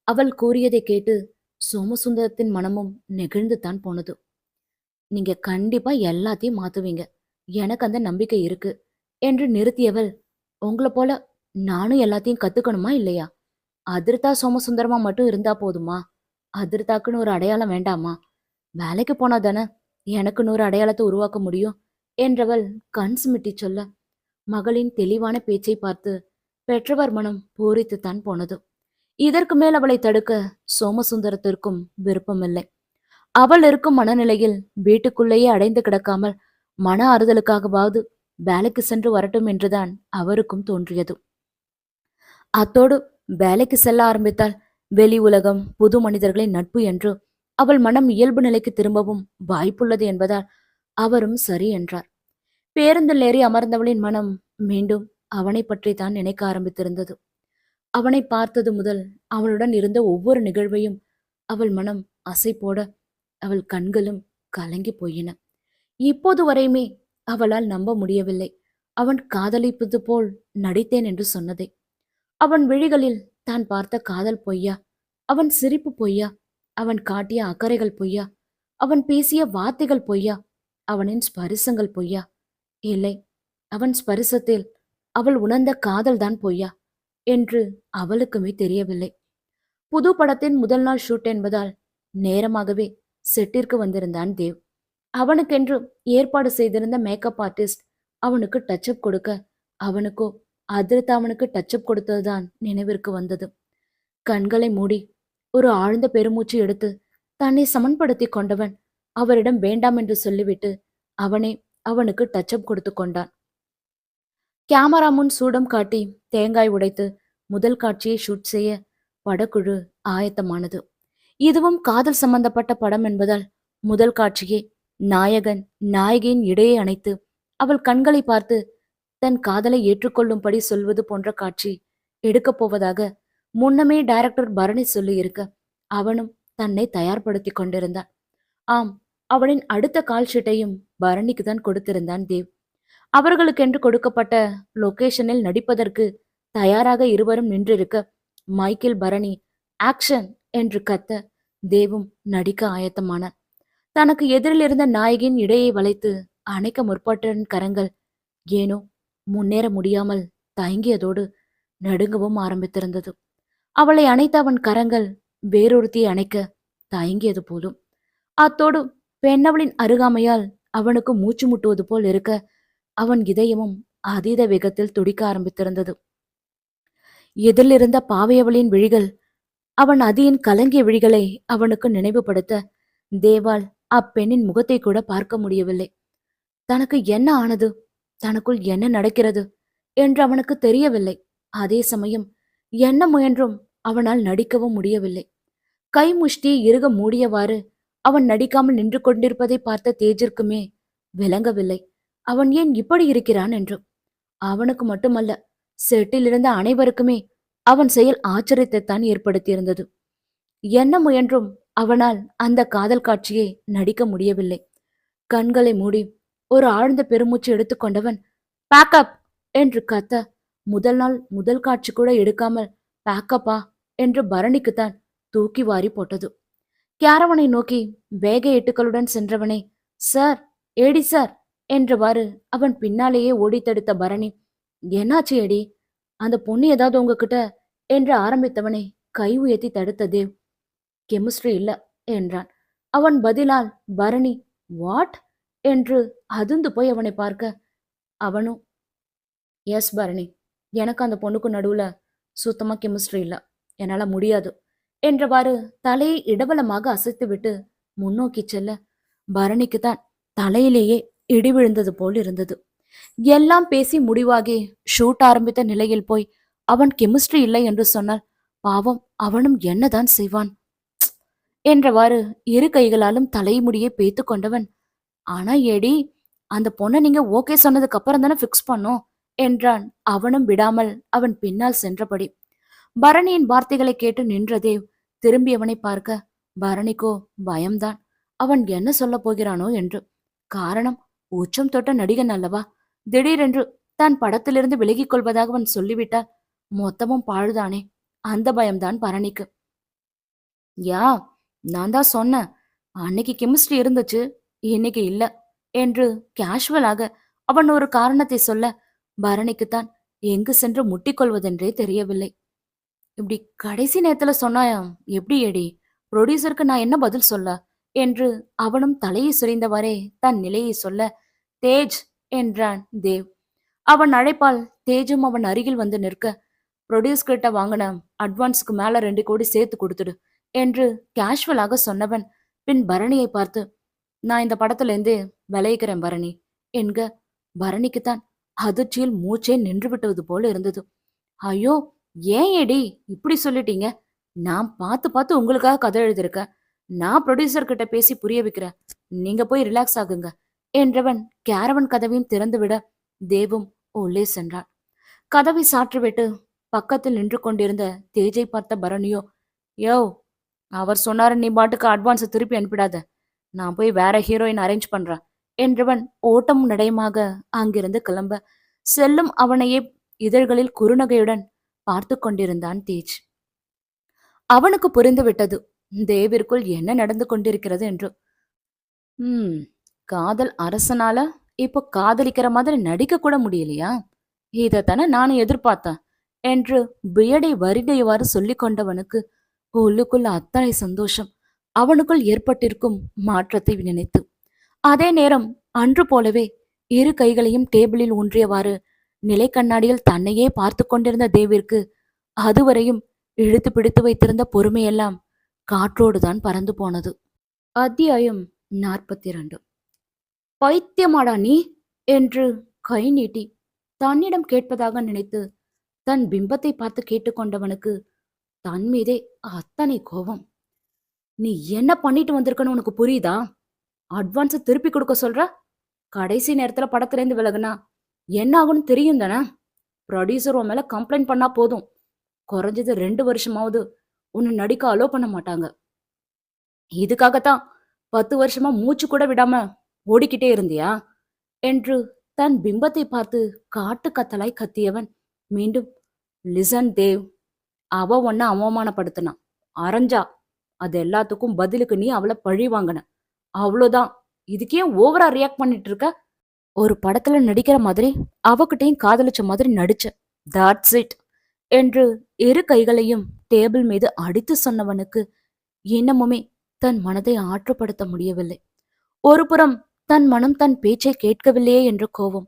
அவள் கூறியதை கேட்டு சோமசுந்தரத்தின் மனமும் நெகிழ்ந்து தான் போனது. நீங்க கண்டிப்பா எல்லாத்தையும் மாத்துவீங்க, எனக்கு அந்த நம்பிக்கை இருக்கு என்று நிறுத்தியவள், உங்களை போல நானும் எல்லாத்தையும் கத்துக்கணுமா இல்லையா? அதிர்தா சோமசுந்தரமா மட்டும் இருந்தா போதுமா? அதிர்தாக்குன்னு ஒரு அடையாளம் வேண்டாமா? வேலைக்கு போனா தானே எனக்குன்னு ஒரு அடையாளத்தை உருவாக்க முடியும் என்றவள் கண் சிமிட்டி சொல்ல, மகளின் தெளிவான பேச்சை பார்த்து பெற்றவர் மனம் பூரித்துத்தான் போனது. இதற்கு மேல் அவளை தடுக்க சோமசுந்தரத்திற்கும் விருப்பமில்லை. அவள் இருக்கும் மனநிலையில் வீட்டுக்குள்ளேயே அடைந்து கிடக்காமல் மன ஆறுதலுக்காகவாவது வேலைக்கு சென்று வரட்டும் என்றுதான் அவருக்கும் தோன்றியது. அத்தோடு வேலைக்கு செல்ல ஆரம்பித்தால் வெளி உலகம், புது மனிதர்களின் நட்பு என்று அவள் மனம் இயல்பு நிலைக்கு திரும்பவும் வாய்ப்புள்ளது என்பதால் அவரும் சரி என்றார். பேருந்தில் ஏறி அமர்ந்தவளின் மனம் மீண்டும் அவனை பற்றி தான் நினைக்க ஆரம்பித்திருந்தது. அவனை பார்த்தது முதல் அவளுடன் இருந்த ஒவ்வொரு நிகழ்வையும் அவள் மனம் அசை போட அவள் கண்களும் கலங்கி போயின. இப்போது வரையுமே அவளால் நம்ப முடியவில்லை அவன் காதலிப்பது போல் நடித்தேன் என்று சொன்னதை. அவன் விழிகளில் தான் பார்த்த காதல் பொய்யா? அவன் சிரிப்பு பொய்யா? அவன் காட்டிய அக்கறைகள் பொய்யா? அவன் பேசிய வார்த்தைகள் பொய்யா? அவனின் ஸ்பரிசங்கள் பொய்யா? இல்லை, அவன் ஸ்பரிசத்தில் அவள் உணர்ந்த காதல்தான் பொய்யா என்று அவளுக்குமே தெரியவில்லை. புது படத்தின் முதல் நாள் ஷூட் என்பதால் நேரமாகவே செட்டிற்கு வந்திருந்தான் தேவ். அவனுக்கென்று ஏற்பாடு செய்திருந்த மேக்கப் ஆர்டிஸ்ட் அவனுக்கு டச்சப் கொடுக்க, அவனுக்கோ அதிர்த்து அவனுக்கு டச்சப் கொடுத்ததுதான் நினைவிற்கு வந்தது. கண்களை மூடி ஒரு ஆழ்ந்த பெருமூச்சு எடுத்து தன்னை சமன்படுத்தி கொண்டவன் அவரிடம் வேண்டாம் என்று சொல்லிவிட்டு அவனே அவனுக்கு டச்சப் கொடுத்து கொண்டான். கேமரா முன் சூடம் காட்டி தேங்காய் உடைத்து முதல் காட்சியை ஷூட் செய்ய படக்குழு ஆயத்தமானது. இதுவும் காதல் சம்பந்தப்பட்ட படம் என்பதால் முதல் காட்சியே நாயகன் நாயகியின் இடையே அணைத்து அவள் கண்களை பார்த்து தன் காதலை ஏற்றுக்கொள்ளும்படி சொல்வது போன்ற காட்சி எடுக்கப் போவதாக முன்னமே டைரக்டர் பரணி சொல்லி இருக்க அவனும் தன்னை தயார்படுத்தி கொண்டிருந்தான். ஆம், அவனின் அடுத்த கால் ஷீட்டையும் பரணிக்கு தான் கொடுத்திருந்தான் தேவ். அவர்களுக்கென்று கொடுக்கப்பட்ட லொகேஷனில் நடிப்பதற்கு தயாராக இருவரும் நின்றிருக்க மைக்கேல் பரணி ஆக்ஷன் என்று கத்த தேவும் நடிக்க ஆயத்தமானான். தனக்கு எதிரில் இருந்த நாயகின் இடையை வளைத்து அணைக்க முற்பட்டவன் கரங்கள் ஏனோ முன்னேற முடியாமல் தயங்கியதோடு நடுங்கவும் ஆரம்பித்திருந்தது. அவளை அணைத்த அவன் கரங்கள் வேறொருத்தியை அணைக்க தயங்கியது போலும். அத்தோடு பெண்ணவளின் அருகாமையால் அவனுக்கு மூச்சு முட்டுவது போல் இருக்க அவன் இதயமும் அதீத வேகத்தில் துடிக்க ஆரம்பித்திருந்தது. எதிரிலிருந்த பாவையவளின் விழிகள் அவன் அதியின் கலங்கிய விழிகளை அவனுக்கு நினைவுபடுத்த தேவால் அப்பெண்ணின் முகத்தை கூட பார்க்க முடியவில்லை. தனக்கு என்ன ஆனது, தனக்குள் என்ன நடக்கிறது என்று அவனுக்கு தெரியவில்லை. அதே சமயம் என்ன முயன்றும் அவனால் நடிக்கவும் முடியவில்லை. கை முஷ்டியை இறுக மூடியவாறு அவன் நடிக்காமல் நின்று கொண்டிருப்பதை பார்த்த தேஜிற்குமே விளங்கவில்லை அவன் ஏன் இப்படி இருக்கிறான் என்று. அவனுக்கு மட்டுமல்ல, செட்டில் இருந்த அனைவருக்குமே அவன் செயல் ஆச்சரியத்தைத்தான் ஏற்படுத்தியிருந்தது. என்ன முயன்றும் அவனால் அந்த காதல் காட்சியை நடிக்க முடியவில்லை. கண்களை மூடி ஒரு ஆழ்ந்த பெருமூச்சு எடுத்துக்கொண்டவன் பேக்கப் என்று கத்த முதல் நாள் முதல் காட்சி கூட எடுக்காமல் பேக்கப்பா என்று பரணிக்குத்தான் தூக்கி வாரி போட்டது. கேரவனை நோக்கி வேக எட்டுக்களுடன் சென்றவனை சார், ஏடி சார் என்றவாறு அவன் பின்னாலேயே ஓடி தடுத்த பரணி என்னாச்சு ஏடி, அந்த பொண்ணு ஏதாவது உங்ககிட்ட என்று ஆரம்பித்தவனை கை உயர்த்தி தடுத்த தேவ் கெமிஸ்ட்ரி இல்ல என்றான். அவன் பதிலால் பரணி வாட் என்று அதிர்ந்து போய் அவனை பார்க்க அவனும் எஸ் பரணி, எனக்கு அந்த பொண்ணுக்கு நடுவுல சுத்தமா கெமிஸ்ட்ரி இல்ல, என்னால முடியாது என்றவாறு தலையை இடபலமாக அசைத்துவிட்டு முன்னோக்கி செல்ல பரணிக்குத்தான் தலையிலேயே இடி விழுந்தது போல் இருந்தது. எல்லாம் பேசி முடிவாகி ஷூட் ஆரம்பித்த நிலையில் போய் அவன் கெமிஸ்ட்ரி இல்லை என்று சொன்னால் பாவம் அவனும் என்னதான் செய்வான் என்றவாறு இரு கைகளாலும் தலைமுடியை பேத்து கொண்டவன் ஆனா ஏடி, அந்த பொண்ணை நீங்க ஓகே சொன்னதுக்கு அப்புறம் தானே பிக்ஸ் பண்ணோம் என்றான். அவனும் விடாமல் அவன் பின்னால் சென்றபடி. பரணியின் வார்த்தைகளை கேட்டு நின்ற தேவ் திரும்பியவனை பார்க்க பரணிக்கோ பயம்தான். அவன் என்ன சொல்ல போகிறானோ என்று. காரணம், உச்சம் தொட்ட நடிகன் அல்லவா, திடீரென்று தான் படத்திலிருந்து விலகிக் கொள்வதாக அவன் சொல்லிவிட்டால் மொத்தமும் பாழுதானே, அந்த பயம்தான் பரணிக்கு. யா, நான் தான் சொன்னேன், அன்னைக்கு கெமிஸ்ட்ரி இருந்துச்சு, இன்னைக்கு இல்ல என்று கேஷுவலாக அவன் ஒரு காரணத்தை சொல்ல பரணிக்குத்தான் எங்கு சென்று முட்டிக்கொள்வதென்றே தெரியவில்லை. இப்படி கடைசி நேரத்துல சொன்னா எப்படி ஏடி, ப்ரொடியூசருக்கு நான் என்ன பதில் சொல்ல என்று அவனும் தலையை சுரிந்தவரே தன் நிலையை சொல்ல தேஜ் என்றான் தேவ். அவன் அழைப்பால் தேஜும் அவன் அருகில் வந்து நிற்க ப்ரொடியூஸ் கிட்ட வாங்கின அட்வான்ஸுக்கு மேல 2 கோடி சேர்த்து கொடுத்துடு என்று கேஷுவலாக சொன்னவன் பின் பரணியை பார்த்து நான் இந்த படத்துல இருந்து விளையிக்கிறேன் பரணி என்க பரணிக்குத்தான் அதிர்ச்சியில் மூச்சே நின்று விட்டது போல இருந்தது. ஐயோ, ஏன் ஏடி இப்படி சொல்லிட்டீங்க, நான் பார்த்து பார்த்து உங்களுக்காக கதை எழுதியிருக்கேன், நான் ப்ரொடியூசர் கிட்ட பேசி புரிய வைக்கிறேன், நீங்க போய் ரிலாக்ஸ் ஆகுங்க என்றவன் கேரவன் கதவையும் திறந்துவிட தேவும் உள்ளே சென்றான். கதவை சாற்றிவிட்டு பக்கத்தில் நின்று கொண்டிருந்த தேஜை பார்த்த பரணியோ யோ, அவர் சொன்னாரு நீ பாட்டுக்கு அட்வான்ஸை திருப்பி அனுப்பிடாத, நான் போய் வேற ஹீரோயின் அரேஞ்ச் பண்றேன் என்றவன் ஓட்டம் நடையமாக அங்கிருந்து கிளம்ப செல்லும் அவனையே இதழ்களில் குறுநகையுடன் பார்த்து கொண்டிருந்தான் தேஜ். அவனுக்கு புரிந்து விட்டது தேவிற்குள் என்ன நடந்து கொண்டிருக்கிறது என்று. காதல் அரசனால இப்போ காதலிக்கிற மாதிரி நடிக்க கூட முடியலையா, இதைத்தானே நானும் எதிர்பார்த்தேன் என்று பியடை வருடையவாறு சொல்லிக் கொண்டவனுக்கு உள்ளுக்குள்ள அத்தனை சந்தோஷம் அவனுக்குள் ஏற்பட்டிருக்கும் மாற்றத்தை நினைத்து. அதே நேரம் அன்று போலவே இரு கைகளையும் டேபிளில் ஊன்றியவாறு நிலை கண்ணாடியில் தன்னையே பார்த்து கொண்டிருந்த தேவிற்கு அதுவரையும் இழுத்து பிடித்து வைத்திருந்த பொறுமையெல்லாம் காற்றோடுதான் பறந்து போனது. அத்தியாயம் 42. பைத்தியமாடா நீ என்று கை நீட்டி தன்னிடம் கேட்பதாக நினைத்து தன் பிம்பத்தை பார்த்து கேட்டுக்கொண்டவனுக்கு தன் மீதே அத்தனை கோபம். நீ என்ன பண்ணிட்டு வந்திருக்கன்னு உனக்கு புரியுதா? அட்வான்ஸை திருப்பி கொடுக்க சொல்ற, கடைசி நேரத்துல படத்திலேருந்து விலகுனா என்ன ஆகும்னு தெரியும் தானே. ப்ரொடியூசர் உன் மேல கம்ப்ளைண்ட் பண்ணா போதும், குறைஞ்சது 2 வருஷமாவது உன்னை நடிக்க அலோ பண்ண மாட்டாங்க. இதுக்காகத்தான் 10 வருஷமா மூச்சு கூட விடாம ஓடிக்கிட்டே இருந்தியா என்று தன் பிம்பத்தை பார்த்து காட்டு கத்தலாய் கத்தியவன் மீண்டும் லிசன் தேவ், அவ உன்னை அவமானப்படுத்தினான், அரைஞ்சா. அது எல்லாத்துக்கும் பதிலுக்கு நீ அவளை பழி வாங்கின. அவ்வளோதான். இதுக்கே ஓவரா ரியாக்ட் பண்ணிட்டு இருக்க? ஒரு படத்துல நடிக்கிற மாதிரி அவகிட்டையும் காதலிச்ச மாதிரி நடிச்ச. தட்ஸ் இட் என்று இரு கைகளையும் டேபிள் மீது அடித்து சொன்னவனுக்கு இன்னமுமே தன் மனதை ஆற்றுப்படுத்த முடியவில்லை. ஒரு புறம் தன் மனம் தன் பேச்சை கேட்கவில்லையே என்ற கோபம்,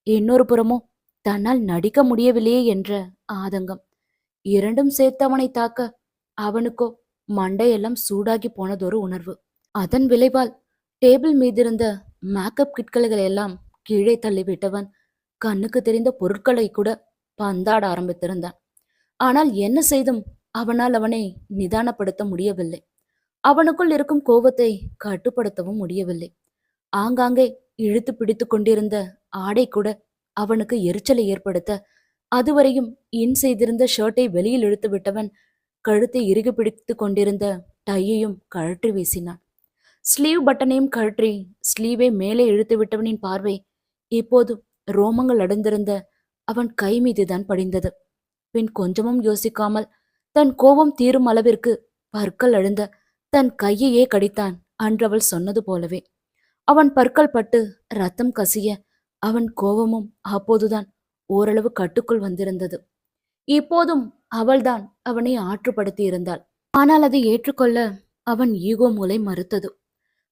இன்னொரு புறமோ தன்னால் நடிக்க முடியவில்லையே என்ற ஆதங்கம். இரண்டும் சேர்த்து அவனை தாக்க அவனுக்கோ மண்டையெல்லாம் சூடாகி போனதொரு உணர்வு. அதன் விளைவால் டேபிள் மீதிருந்த மேக்கப் கிட்களை எல்லாம் கீழே தள்ளிவிட்டவன் கண்ணுக்கு தெரிந்த பொருட்களை கூட பந்தாட ஆரம்பித்திருந்தான். ஆனால் என்ன செய்தும் அவனால் அவனை நிதானப்படுத்த முடியவில்லை. அவனுக்குள் இருக்கும் கோபத்தை கட்டுப்படுத்தவும் முடியவில்லை. ஆங்காங்கே இழுத்து பிடித்து கொண்டிருந்த ஆடை கூட அவனுக்கு எரிச்சலை ஏற்படுத்த, அதுவரையும் இன் செய்திருந்த ஷர்ட்டை வெளியில் இழுத்து விட்டவன் கழுத்தை இறுகி பிடித்து கொண்டிருந்த டையையும் கழற்றி வீசினான். ஸ்லீவ் பட்டனையும் கழற்றி ஸ்லீவை மேலே இழுத்து விட்டவனின் பார்வை இப்போது ரோமங்கள் அடைந்திருந்த அவன் கை மீதுதான் படிந்தது. பின் கொஞ்சமும் யோசிக்காமல் தன் கோபம் தீரும் அளவிற்கு பற்கள் அழுந்த தன் கையையே கடித்தான். அன்றவள் சொன்னது போலவே அவன் பற்கள் பட்டு ரத்தம் கசிய அவன் கோபமும் அப்போதுதான் ஓரளவு கட்டுக்குள் வந்திருந்தது. இப்போதும் அவள்தான் அவனை ஆற்றுப்படுத்தி இருந்தாள். ஆனால் அதை ஏற்றுக்கொள்ள அவன் ஈகோ மூளை மறுத்தது.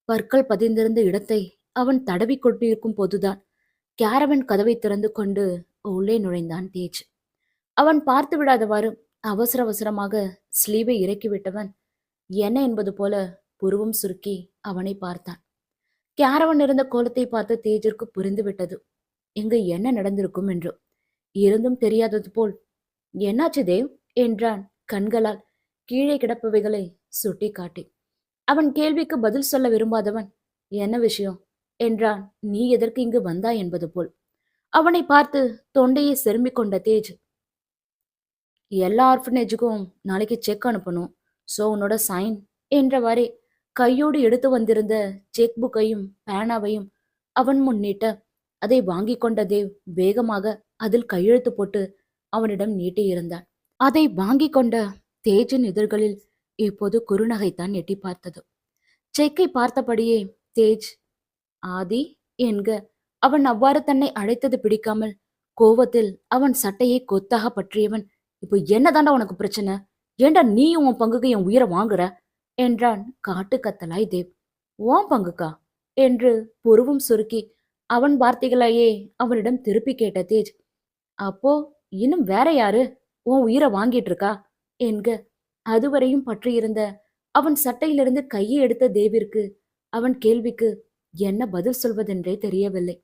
பற்கள் பதிந்திருந்த இடத்தை அவன் தடவி கொண்டிருக்கும் போதுதான் கேரவன் கதவை திறந்து கொண்டு உள்ளே நுழைந்தான் தேஜ். அவன் பார்த்து விடாதவாறு அவசர அவசரமாக ஸ்லீவை இறக்கிவிட்டவன் என்ன என்பது போல புருவம் சுருக்கி அவனை பார்த்தான். கேரவன் இருந்த கோலத்தை பார்த்து தேஜிற்கு புரிந்துவிட்டது இங்கு என்ன நடந்திருக்கும் என்று. இருந்தும் தெரியாதது போல் என்னாச்சு தேவ் என்றான் கண்களால் கீழே கிடப்பவைகளை சுட்டி காட்டி. அவன் கேள்விக்கு பதில் சொல்ல விரும்பாதவன் என்ன விஷயம் என்றான் நீ எதற்கு இங்கு வந்தாய் என்பது போல். அவனை பார்த்து தொண்டையை செரும்பிக் கொண்ட தேஜ், எல்லா ஆர்ஃபனேஜுக்கும் நாளைக்கு செக் அனுப்பணும், ஸோ உன்னோட சைன் என்றவாறே கையோடு எடுத்து வந்திருந்த செக் புக்கையும் பேனாவையும் அவன் முன் நீட்ட, அதை வாங்கி கொண்ட தேவ் வேகமாக அதில் கையெழுத்து போட்டு அவனிடம் நீட்டியிருந்தான். அதை வாங்கி கொண்ட தேஜின் இதழ்களில் இப்போது குறுநகைத்தான் எட்டி பார்த்தது. செக்கை பார்த்தபடியே தேஜ் ஆதி என்க அவன் அவ்வாறு தன்னை அழைத்தது பிடிக்காமல் கோவத்தில் அவன் சட்டையை கொத்தாக பற்றியவன், இப்போ என்னதாண்டா உனக்கு பிரச்சனை? ஏண்டா நீயும் உன் பங்குக்கு என் உயிரை வாங்குற என்றான் காட்டு கத்தலாய் தேவ். உன் பங்குக்கா என்று புருவம் சுருக்கி அவன் வார்த்தைகளையே அவனிடம் திருப்பி கேட்ட தேஜ், அப்போ இன்னும் வேற யாரு உன் உயிரை வாங்கிட்டு இருக்கா என்க அதுவரையும் பற்றியிருந்த அவன் சட்டையிலிருந்து கையை எடுத்த தேவிற்கு அவன் கேள்விக்கு என்ன பதில் சொல்வதென்றே தெரியவில்லை.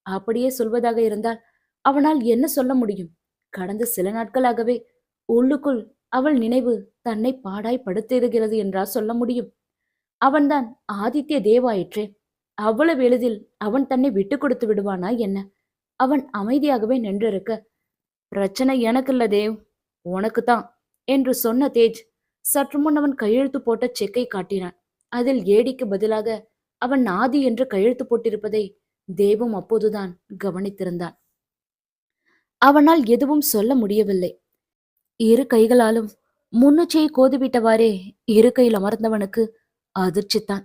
அப்படியே சொல்வதாக இருந்தால் அவனால் என்ன சொல்ல முடியும்? கடந்த சில நாட்களாகவே உள்ளுக்குள் அவள் நினைவு தன்னை பாடாய் படுத்திருக்கிறது என்றா சொல்ல முடியும்? அவன்தான் ஆதித்ய தேவாயிற்றே. அவ்வளவு எளிதில் அவன் தன்னை விட்டு கொடுத்து விடுவானா என்ன? அவன் அமைதியாகவே நின்றிருக்க, பிரச்சனை எனக்கு இல்ல தேவ், உனக்குத்தான் என்று சொன்ன தேஜ் சற்று முன் அவன் கையெழுத்து போட்ட செக்கை காட்டினான். அதில் ஏடிக்கு பதிலாக அவன் ஆதி என்று கையெழுத்து போட்டிருப்பதை தேவும் அப்போதுதான் கவனித்திருந்தான். அவனால் எதுவும் சொல்ல முடியவில்லை. இரு கைகளாலும் முன்னுச்சியை கோதுவிட்டவாறே இருக்கையில் அமர்ந்தவனுக்கு அதிர்ச்சித்தான்.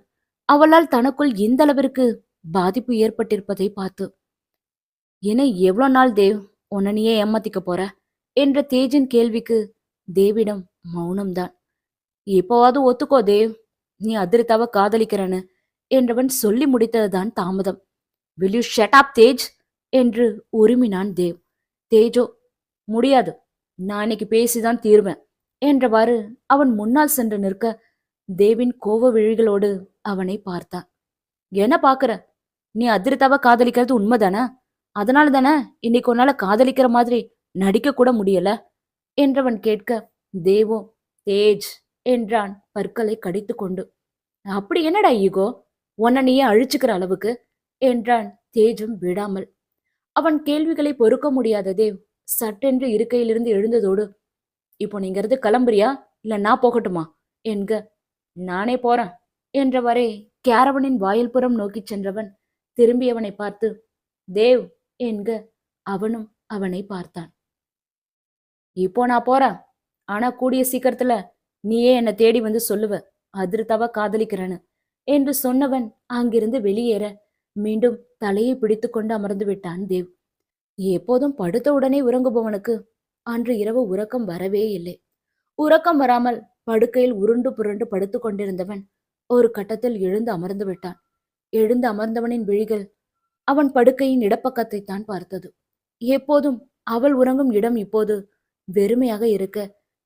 அவளால் தனக்குள் இந்த அளவிற்கு பாதிப்பு ஏற்பட்டிருப்பதை பார்த்து. இன்னும் எவ்வளோ நாள் தேவ் உன்னை நீயே ஏமாத்திக்க போற என்ற தேஜின் கேள்விக்கு தேவிடம் மௌனம்தான். இப்போவாது ஒத்துக்கோ தேவ், நீ அதிர்த்தாவ காதலிக்கிறன்னு என்றவன் சொல்லி முடித்ததுதான் தாமதம். Will you shut up Tej என்று உருமினான் தேவ். தேஜோ, முடியாது, நான் இன்னைக்கு பேசிதான் தீர்வேன் என்றவாறு அவன் முன்னால் சென்று நிற்க தேவின் கோவ விழிகளோடு அவனை பார்த்தான். என்ன பாக்குற? நீ அதிர்த்தாவ காதலிக்கிறது உண்மைதானே? அதனால தானே இன்னைக்கு உன்னால காதலிக்கிற மாதிரி நடிக்க கூட முடியல என்றவன் கேட்க தேவோ தேஜ் என்றான் பற்களை கடித்து கொண்டு. அப்படி என்னடா ஈகோ, உன்னை நீயே அழிச்சுக்கிற அளவுக்கு என்றான் தேஜும் விடாமல். அவன் கேள்விகளை பொறுக்க முடியாத தேவ் சட்டென்று இருக்கையிலிருந்து எழுந்ததோடு, இப்போ நீங்க இருந்து கிளம்புறியா இல்ல நான் போகட்டுமா என்க, நானே போறேன் என்றவரே கேரவனின் வாயில் புறம் நோக்கி சென்றவன் திரும்பி அவனை பார்த்து தேவ் என்க அவனும் அவனை பார்த்தான். இப்போ நான் போறேன், ஆனா கூடிய சீக்கிரத்துல நீயே என்னை தேடி வந்து சொல்லுவ, அதிர்தாவா காதலிக்கிறேன்னு என்று சொன்னவன் அங்கிருந்து வெளியேற மீண்டும் தலையை பிடித்துக்கொண்டு அமர்ந்து விட்டான் தேவ். எப்போதும் படுத்த உடனே உறங்குபவனுக்கு அன்று இரவு உறக்கம் வரவே இல்லை. உறக்கம் வராமல் படுக்கையில் உருண்டு புரண்டு படுத்துக் கொண்டிருந்தவன் ஒரு கட்டத்தில் எழுந்து அமர்ந்து விட்டான். எழுந்து அமர்ந்தவனின் விழிகள் அவன் படுக்கையின் இடப்பக்கத்தை தான் பார்த்தது. எப்போதும் அவள் உறங்கும் இடம் இப்போது வெறுமையாக இருக்க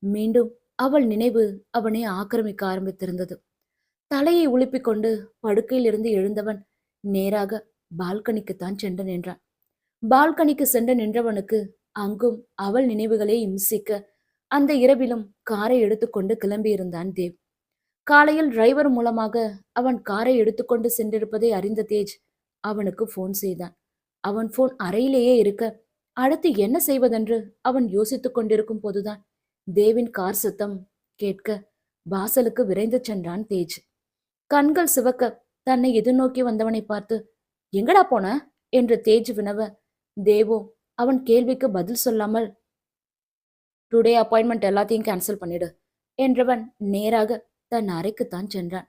மீண்டும் அவள் நினைவு அவனை ஆக்கிரமிக்க ஆரம்பித்திருந்தது. தலையை உலுப்பிக் கொண்டு படுக்கையில் இருந்து எழுந்தவன் நேராக பால்கனிக்குத்தான் சென்று நின்றான். பால்கனிக்கு சென்று நின்றவனுக்கு அங்கும் அவள் நினைவுகளே இம்சிக்க அந்த இரவிலும் காரை எடுத்துக்கொண்டு கிளம்பியிருந்தான் தேவ். காலையில் டிரைவர் மூலமாக அவன் காரை எடுத்துக்கொண்டு சென்றிருப்பதை அறிந்த தேஜ் அவனுக்கு போன் செய்தான். அவன் போன் அறையிலேயே இருக்க அடுத்து என்ன செய்வதென்று அவன் யோசித்துக் கொண்டிருக்கும் போதுதான் தேவின் கார் சத்தம் கேட்க வாசலுக்கு விரைந்து சென்றான் தேஜ். கண்கள் சிவக்க தன்னை எதிர்நோக்கி வந்தவனை பார்த்து எங்கடா போன என்று தேஜ் வினவ, தேவோ அவன் கேள்விக்கு பதில் சொல்லாமல் டுடே அப்பாயின்மெண்ட் எல்லாத்தையும் கேன்சல் பண்ணிடு என்றவன் நேராக தன் அறைக்குத்தான் சென்றான்.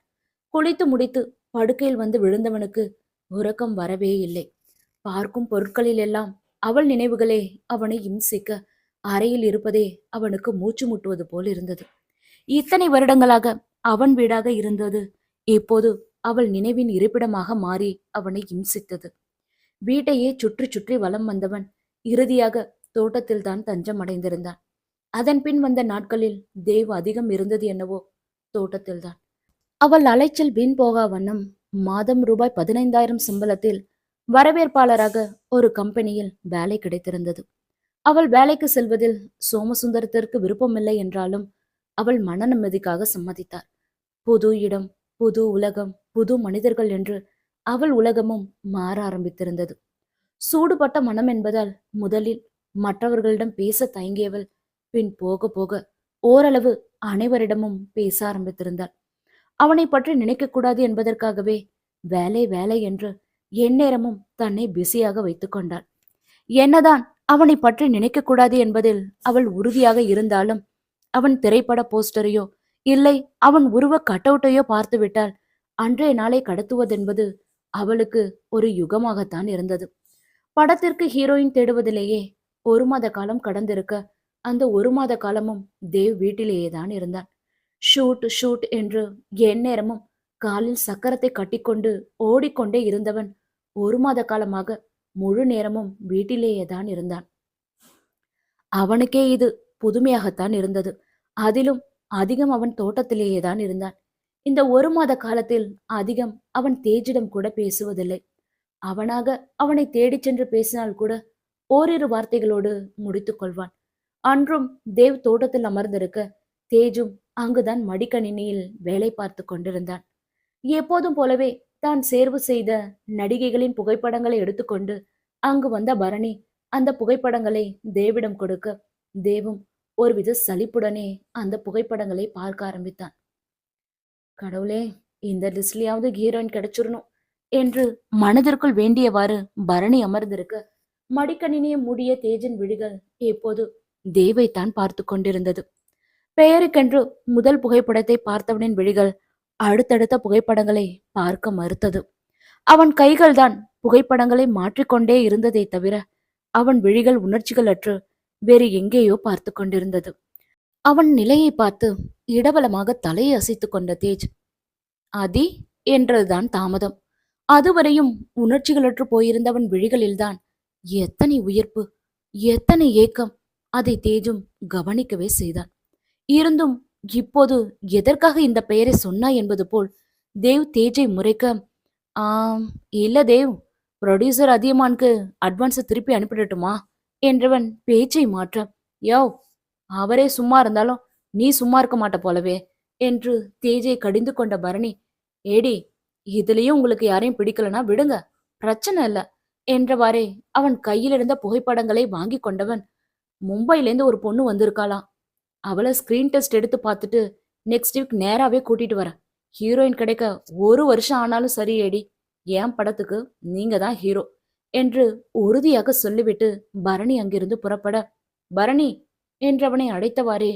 குளித்து முடித்து படுக்கையில் வந்து விழுந்தவனுக்கு உறக்கம் வரவே இல்லை. பார்க்கும் பொருட்களில் எல்லாம் அவள் நினைவுகளே அவனை இம்சிக்க அறையில் இருப்பதே அவனுக்கு மூச்சு முட்டுவது போல் இருந்தது. இத்தனை வருடங்களாக அவன் வீடாக இருந்தது இப்போது அவள் நினைவின் இருப்பிடமாக மாறி அவனை இம்சித்தது. வீட்டையே சுற்றி சுற்றி வலம் வந்தவன் இறுதியாக தோட்டத்தில்தான் தஞ்சம் அடைந்திருந்தான். அதன் பின் வந்த நாட்களில் தேவ் அதிகம் இருந்தது என்னவோ தோட்டத்தில்தான். அவள் அலைச்சல் வீண் போகா வண்ணம் மாதம் ரூபாய் 15,000 சம்பளத்தில் வரவேற்பாளராக ஒரு கம்பெனியில் வேலை கிடைத்திருந்தது. அவள் வேலைக்கு செல்வதில் சோமசுந்தரத்திற்கு விருப்பமில்லை என்றாலும் அவள் மன நிம்மதிக்காக சம்மதித்தார். புது இடம், புது உலகம், புது மனிதர்கள் என்று அவள் உலகமும் மாற ஆரம்பித்திருந்தது. சூடுபட்ட மனம் என்பதால் முதலில் மற்றவர்களிடம் பேச தயங்கியவள் பின் போக போக ஓரளவு அனைவரிடமும் பேச ஆரம்பித்திருந்தாள். அவனை பற்றி நினைக்கக்கூடாது என்பதற்காகவே வேலை வேலை என்று எந்நேரமும் தன்னை பிஸியாக வைத்துக் கொண்டாள். என்னதான் அவனை பற்றி நினைக்கக்கூடாது என்பதில் அவள் உறுதியாக இருந்தாலும் அவன் திரைப்பட போஸ்டரையோ இல்லை அவன் உருவ கட்டவுட்டையோ பார்த்துவிட்டால் அன்றைய நாளை கடத்துவதென்பது அவளுக்கு ஒரு யுகமாகத்தான் இருந்தது. படத்திற்கு ஹீரோயின் தேடுவதிலேயே 1 மாத காலம் கடந்திருக்க அந்த 1 மாத காலமும் தேவ் வீட்டிலேயே தான் இருந்தான். ஷூட் ஷூட் என்று எந்நேரமும் காலில் சக்கரத்தை கட்டிக்கொண்டு ஓடிக்கொண்டே இருந்தவன் 1 மாத காலமாக முழு நேரமும் வீட்டிலேயே தான் இருந்தான். அவனுக்கே இது புதுமையாகத்தான் இருந்தது. அதிலும் அதிகம் அவன் தோட்டத்திலேயே தான் இருந்தான். இந்த 1 மாத காலத்தில் அதிகம் அவன் தேஜிடம் கூட பேசுவதில்லை. அவனாக அவனை தேடிச் சென்று பேசினால் கூட ஓரிரு வார்த்தைகளோடு முடித்துக் கொள்வான். அன்றும் தேவ் தோட்டத்தில் அமர்ந்திருக்க தேஜும் அங்குதான் மடிக்கணினியில் வேலை பார்த்து கொண்டிருந்தான். எப்போதும் போலவே தான் தேர்வு செய்த நடிகைகளின் புகைப்படங்களை எடுத்துக்கொண்டு அங்கு வந்த பரணி அந்த புகைப்படங்களை தேவிடம் கொடுக்க தேவும் ஒருவித சலிப்புடனே அந்த புகைப்படங்களை பார்க்க ஆரம்பித்தான். கடவுளே, இந்த லிஸ்ட்லயாவது ஹீரோயின் கிடைச்சிடணும் என்று மனதிற்குள் வேண்டியவாறு பரணி அமர்ந்திருக்க மடிக்கணினியை மூடிய தேஜின் விழிகள் இப்போது தேவைத்தான் பார்த்து கொண்டிருந்தது. பெயருக்கென்று முதல் புகைப்படத்தை பார்த்தவனின் விழிகள் அடுத்தடுத்த புகைப்படங்களை பார்க்க மறுத்தது. அவன் கைகள்தான் புகைப்படங்களை மாற்றிக்கொண்டே இருந்ததை தவிர அவன் விழிகள் உணர்ச்சிகள் அற்று வேறு எங்கேயோ பார்த்து கொண்டிருந்தது. அவன் நிலையை பார்த்து இடபலமாக தலையை அசைத்துக் கொண்ட தேஜ் அதி என்றதுதான் தாமதம். அதுவரையும் உணர்ச்சிகளற்று போயிருந்தவன் விழிகளில்தான் எத்தனை உயிர்ப்பு, எத்தனை ஏக்கம், அதை தேஜும் கவனிக்கவே செய்தான். இருந்தும் இப்போது எதற்காக இந்த பெயரை சொன்னாய் என்பது போல் தேவ் தேஜை முறைக்க, ஆம் இல்ல தேவ், ப்ரொடியூசர் அதியமானுக்கு அட்வான்ஸை திருப்பி அனுப்பிடட்டுமா என்றவன் பேச்சை மாற்ற, யோ அவரே சும்மா இருந்தாலும் நீ சும்மா இருக்க மாட்ட போலவே என்று தேஜை கடிந்து கொண்ட பரணி, ஏடி இதுலயும் உங்களுக்கு யாரையும் பிடிக்கலனா விடுங்க, பிரச்சனை இல்ல என்றவாறே அவன் கையில் இருந்த புகைப்படங்களை வாங்கி கொண்டவன், மும்பையிலேருந்து ஒரு பொண்ணு வந்திருக்காளாம், அவளை ஸ்கிரீன் டெஸ்ட் எடுத்து பார்த்துட்டு நெக்ஸ்ட் வீக் நேராவே கூட்டிட்டு வரேன். ஹீரோயின் கிடைக்க 1 வருஷம் ஆனாலும் சரி ஏடி, என் படத்துக்கு நீங்க தான் ஹீரோ என்று உறுதியாக சொல்லிவிட்டு பரணி அங்கிருந்து புறப்பட, பரணி என்றவனை அழைத்தவாறே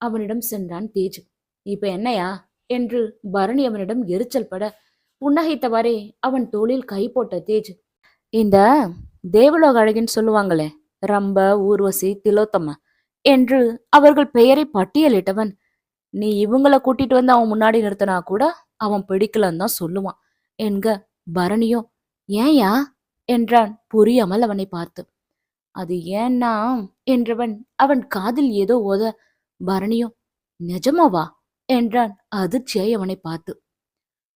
அவனிடம் சென்றான் தேஜ். இப்ப என்னையா என்று பரணி அவனிடம் எரிச்சல் பட புன்னகைத்தவாறே அவன் தோளில் கை போட்ட தேஜ், இந்த தேவலோக அழகின்னு சொல்லுவாங்களே, ரம்ப, ஊர்வசி, திலோத்தம என்று அவர்கள் பெயரை பட்டியலிட்டவன், நீ இவங்கள கூட்டிட்டு வந்து அவன் முன்னாடி நிறுத்தினா கூட அவன் பிடிக்கலன்னு தான் சொல்லுவான் என்க பரணியோ, ஏன்யா என்றான் புரியாமல் அவனை பார்த்து. அது ஏன்னா என்றவன் அவன் காதில் ஏதோ ஓத, பரணியோ நிஜமாவா என்றான் அதிர்ச்சியாய் அவனை பார்த்து.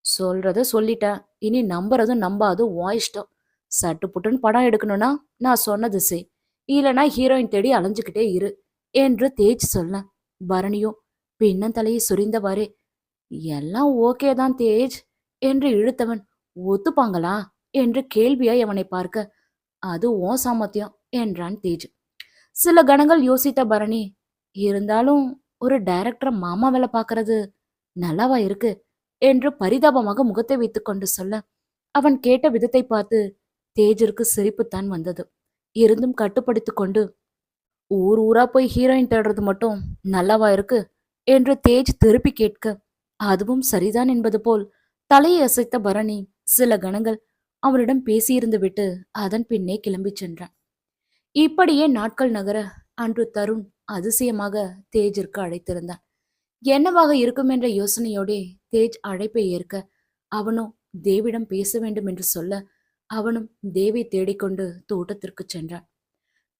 சொல்றத சொல்லிட்டேன், இனி நம்புறதும் நம்பாதும் உன் இஷ்டம். சட்டு புட்டுன்னு படம் எடுக்கணும்னா நான் சொன்னது செய், இல்லனா ஹீரோயின் தேடி அலைஞ்சுக்கிட்டே இரு என்று தேஜ் சொல்ல, பரணியோ பின்னந்தலையை சுரிந்தவாறே, எல்லாம் ஓகே தான் தேஜ் என்று இழுத்தவன், ஒத்துப்பாங்களா என்று கேள்வியாய் அவனை பார்க்க, அது உன் சாமர்த்தியம் என்றான் தேஜ். சில கணங்கள் யோசித்த பரணி, இருந்தாலும் ஒரு டைரக்டர் மாமா வேலை பார்க்கறது நல்லாவா இருக்கு என்று பரிதாபமாக முகத்தை வைத்துக் கொண்டு சொல்ல, அவன் கேட்ட விதத்தை பார்த்து தேஜிற்கு சிரிப்புத்தான் வந்தது. இருந்தும் கட்டுப்படுத்திக் கொண்டு, ஊர் ஊரா போய் ஹீரோயின் தேடுறது மட்டும் நல்லாவா இருக்கு என்று தேஜ் திருப்பி கேட்க, அதுவும் சரிதான் என்பது போல் தலையை அசைத்த பரணி சில கணங்கள் அவனிடம் பேசியிருந்து விட்டு அதன் பின்னே கிளம்பிச் சென்றான். இப்படியே நாட்கள் நகர அன்று தருண் அதிசயமாக தேஜிற்கு அழைத்திருந்தான். என்னவாக இருக்கும் என்ற யோசனையோடே தேஜ் அழைப்பை ஏற்க, அவனும் தேவிடம் பேச வேண்டும் என்று சொல்ல, அவனும் தேவை தேடிக்கொண்டு தோட்டத்திற்கு சென்றான்.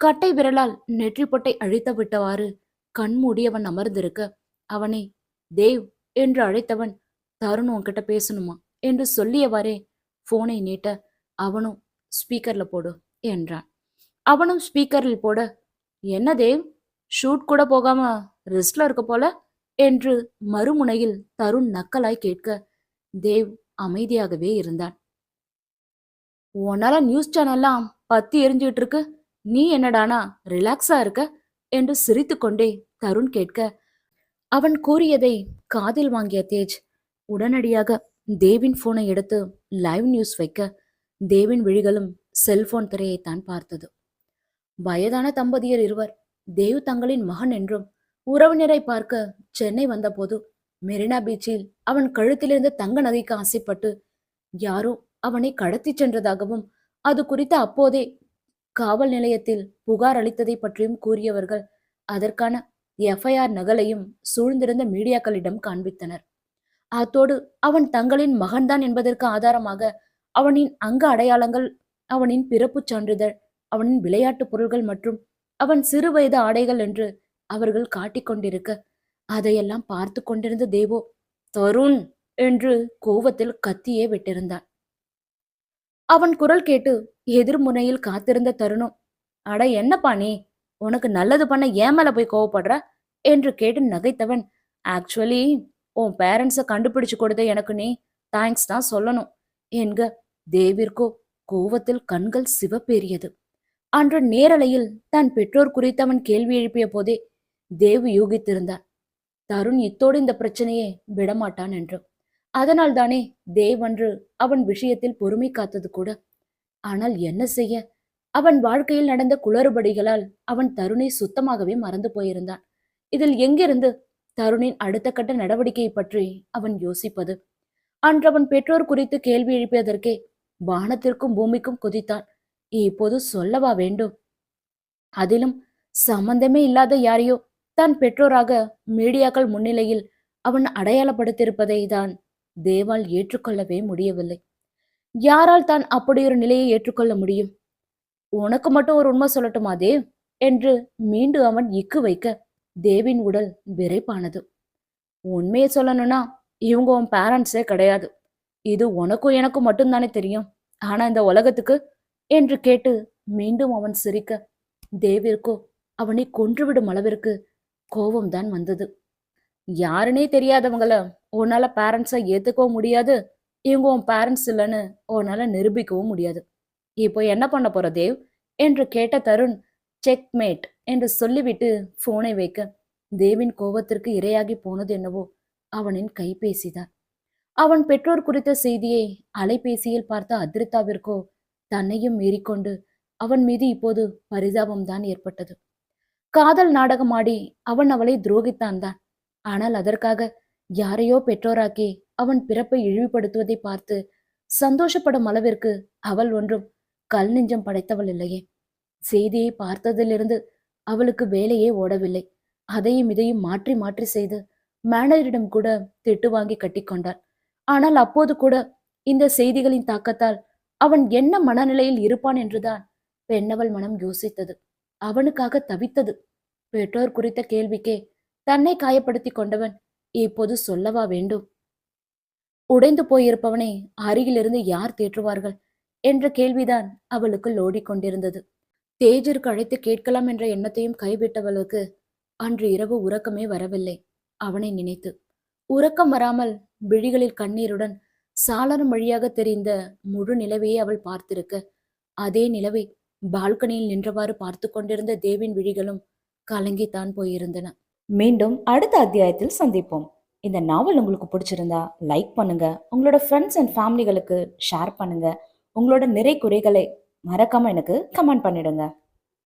கட்டை விரலால் நெற்றி பொட்டை அழித்து விட்டவாறு கண்மூடி அவன் அமர்ந்திருக்க, அவனை தேவ் என்று அழைத்தவன், தருண் உன்கிட்ட பேசணுமா என்று சொல்லியவாறே போனை நீட்ட, அவனும் ஸ்பீக்கர்ல போடு என்றான். அவனும் ஸ்பீக்கரில் போட, என்ன தேவ், ஷூட் கூட போகாம ரெஸ்ட்ல இருக்க போல என்று மறுமுனையில் தருண் நக்கலாய் கேட்க, தேவ் அமைதியாகவே இருந்தான். உன்னால நியூஸ் சேனல்லாம் பத்தி எரிஞ்சுகிட்டு இருக்கு, நீ என்னடானா ரிலாக்ஸா இருக்க என்று சிரித்துக்கொண்டே தருண் கேட்க, அவன் கூறியதை காதில் வாங்கிய தேஜ் உடனடியாக தேவின் போனை எடுத்து லைவ் நியூஸ் வைக்க, தேவின் விழிகளும் செல்போன் திரையைத்தான் பார்த்தது. வயதான தம்பதியர் இருவர் தேவ் தங்களின் மகன் என்றும் உறவினரை பார்க்க சென்னை வந்தபோது மெரினா பீச்சில் அவன் கழுத்திலிருந்து தங்க நகைக்கு ஆசைப்பட்டு யாரோ அவனை கடத்திச் சென்றதாகவும் அது குறித்து அப்போதே காவல் நிலையத்தில் புகார் அளித்ததை பற்றியும் கூறியவர்கள் அதற்கான எஃப்ஐஆர் நகலையும் சூழ்ந்திருந்த மீடியாக்களிடம் காண்பித்தனர். அத்தோடு அவன் தங்களின் மகன்தான் என்பதற்கு ஆதாரமாக அவனின் அங்க அடையாளங்கள், அவனின் பிறப்புச் சான்றிதழ், அவனின் விளையாட்டு பொருள்கள் மற்றும் அவன் சிறுவயது ஆடைகள் என்று அவர்கள் காட்டிக்கொண்டிருக்க, அதையெல்லாம் பார்த்து கொண்டிருந்த தேவோ தருண் என்று கோவத்தில் கத்தியே விட்டிருந்தான். அவன் குரல் கேட்டு எதிர்முனையில் காத்திருந்த தருணம், அட என்னப்பா நீ, உனக்கு நல்லது பண்ண ஏன் மேல போய் கோவப்படுற என்று கேட்டு நகைத்தவன், ஆக்சுவலி உன் பேரண்ட்ஸை கண்டுபிடிச்சு கொடுத்த எனக்கு நீ தேங்க்ஸ் தான் சொல்லணும் என்க தேவிற்கோ கோவத்தில் கண்கள் சிவப்பேறியது. அன்று நேரலையில் தன் பெற்றோர் குறித்து அவன் கேள்வி எழுப்பிய போதே தேவ் யூகித்திருந்தான், தருண் இத்தோடு இந்த பிரச்சனையே விடமாட்டான் என்று. அதனால் தானே தேவ் அன்று அவன் விஷயத்தில் பொறுமை காத்தது கூட. ஆனால் என்ன செய்ய, அவன் வாழ்க்கையில் நடந்த குளறுபடிகளால் அவன் தருணை சுத்தமாகவே மறந்து போயிருந்தான். இதில் எங்கிருந்து தருணின் அடுத்த கட்ட நடவடிக்கையை பற்றி அவன் யோசிப்பது? அன்று அவன் பெற்றோர் குறித்து கேள்வி எழுப்பியதற்கே வானத்திற்கும் பூமிக்கும் குதித்தான். இப்போது சொல்லவா வேண்டும்? அதிலும் சம்பந்தமே இல்லாத யாரையோ தன் பெற்றோராக மீடியாக்கள் முன்னிலையில் அவன் அடையாளப்படுத்தியிருப்பதை தான் தேவால் ஏற்றுக்கொள்ளவே முடியவில்லை. யாரால் தான் அப்படியொரு நிலையை ஏற்றுக்கொள்ள முடியும்? உனக்கு மட்டும் ஒரு உண்மை சொல்லட்டுமா தேவ் என்று மீண்டும் அவன் இக்கு வைக்க, தேவின் உடல் விரைப்பானது. உண்மையை சொல்லணும்னா இவங்க உன் பேரண்ட்ஸே கிடையாது, இது உனக்கும் எனக்கும் மட்டும்தானே தெரியும், ஆனா இந்த உலகத்துக்கு என்று கேட்டு மீண்டும் அவன் சிரிக்க, தேவிற்கோ அவனை கொன்றுவிடும் அளவிற்கு கோபம்தான் வந்தது. யாருனே தெரியாதவங்கள உன்னால பேரண்ட்ஸை ஏத்துக்கவும் முடியாது, இவங்க உன் பேரண்ட்ஸ் இல்லைன்னு உன்னால நிரூபிக்கவும் முடியாது. இப்போ என்ன பண்ண போற தேவ் என்று கேட்ட தருண், செக்மேட் என்று சொல்லிவிட்டு போனை வைக்க, தேவின் கோபத்திற்கு இரையாகி போனது என்னவோ அவனின் கைபேசிதான். அவன் பெற்றோர் குறித்த செய்தியை அலைபேசியில் பார்த்த அதிர்தாவிற்கோ தன்னையும் மீறிக்கொண்டு அவன் மீது இப்போது பரிதாபம்தான் ஏற்பட்டது. காதல் நாடகமாடி அவன் அவளை துரோகித்தான் தான். ஆனால் அதற்காக யாரையோ பெற்றோராக்கி அவன் பிறப்பை இழிவுபடுத்துவதை பார்த்து சந்தோஷப்படும் அளவிற்கு அவள் ஒன்றும் கல் நெஞ்சம் படைத்தவள் இல்லையே. செய்தியை பார்த்ததிலிருந்து அவளுக்கு வேலையே ஓடவில்லை. அதையும் இதையும் மாற்றி மாற்றி செய்து மேனேஜரிடம் கூட திட்டு வாங்கி கட்டிக்கொண்டாள். ஆனால் அப்போது கூட இந்த செய்திகளின் தாக்கத்தால் அவன் என்ன மனநிலையில் இருப்பான் என்றுதான் பெண்ணவள் மனம் யோசித்தது. அவனுக்காக தவித்தது. பெற்றோர் குறித்த கேள்விக்கே தன்னை காயப்படுத்தி கொண்டவன் இப்போது சொல்லவா வேண்டும்? உடைந்து போயிருப்பவனை அருகிலிருந்து யார் தேற்றுவார்கள் என்ற கேள்விதான் அவளுக்குள் ஓடிக்கொண்டிருந்தது. தேஜருக்கு அழைத்து கேட்கலாம் என்ற எண்ணத்தையும் கைவிட்டவளுக்கு அன்று இரவு உறக்கமே வரவில்லை. அவனை நினைத்து உறக்கம் வராமல் விழிகளில் கண்ணீருடன் சாளரம் வழியாக தெரிந்த முழு நிலவையே அவள் பார்த்திருக்க, அதே நிலவை பால்கனியில் நின்றவாறு பார்த்து கொண்டிருந்த தேவின் விழிகளும் கலங்கித்தான் போயிருந்தன. மீண்டும் அடுத்த அத்தியாயத்தில் சந்திப்போம். இந்த நாவல் உங்களுக்கு பிடிச்சிருந்தா லைக் பண்ணுங்க, உங்களோட ஃப்ரெண்ட்ஸ் அண்ட் ஃபேமிலிகளுக்கு ஷேர் பண்ணுங்க, உங்களோட நிறை குறைகளை மறக்காம எனக்கு கமெண்ட் பண்ணிடுங்க.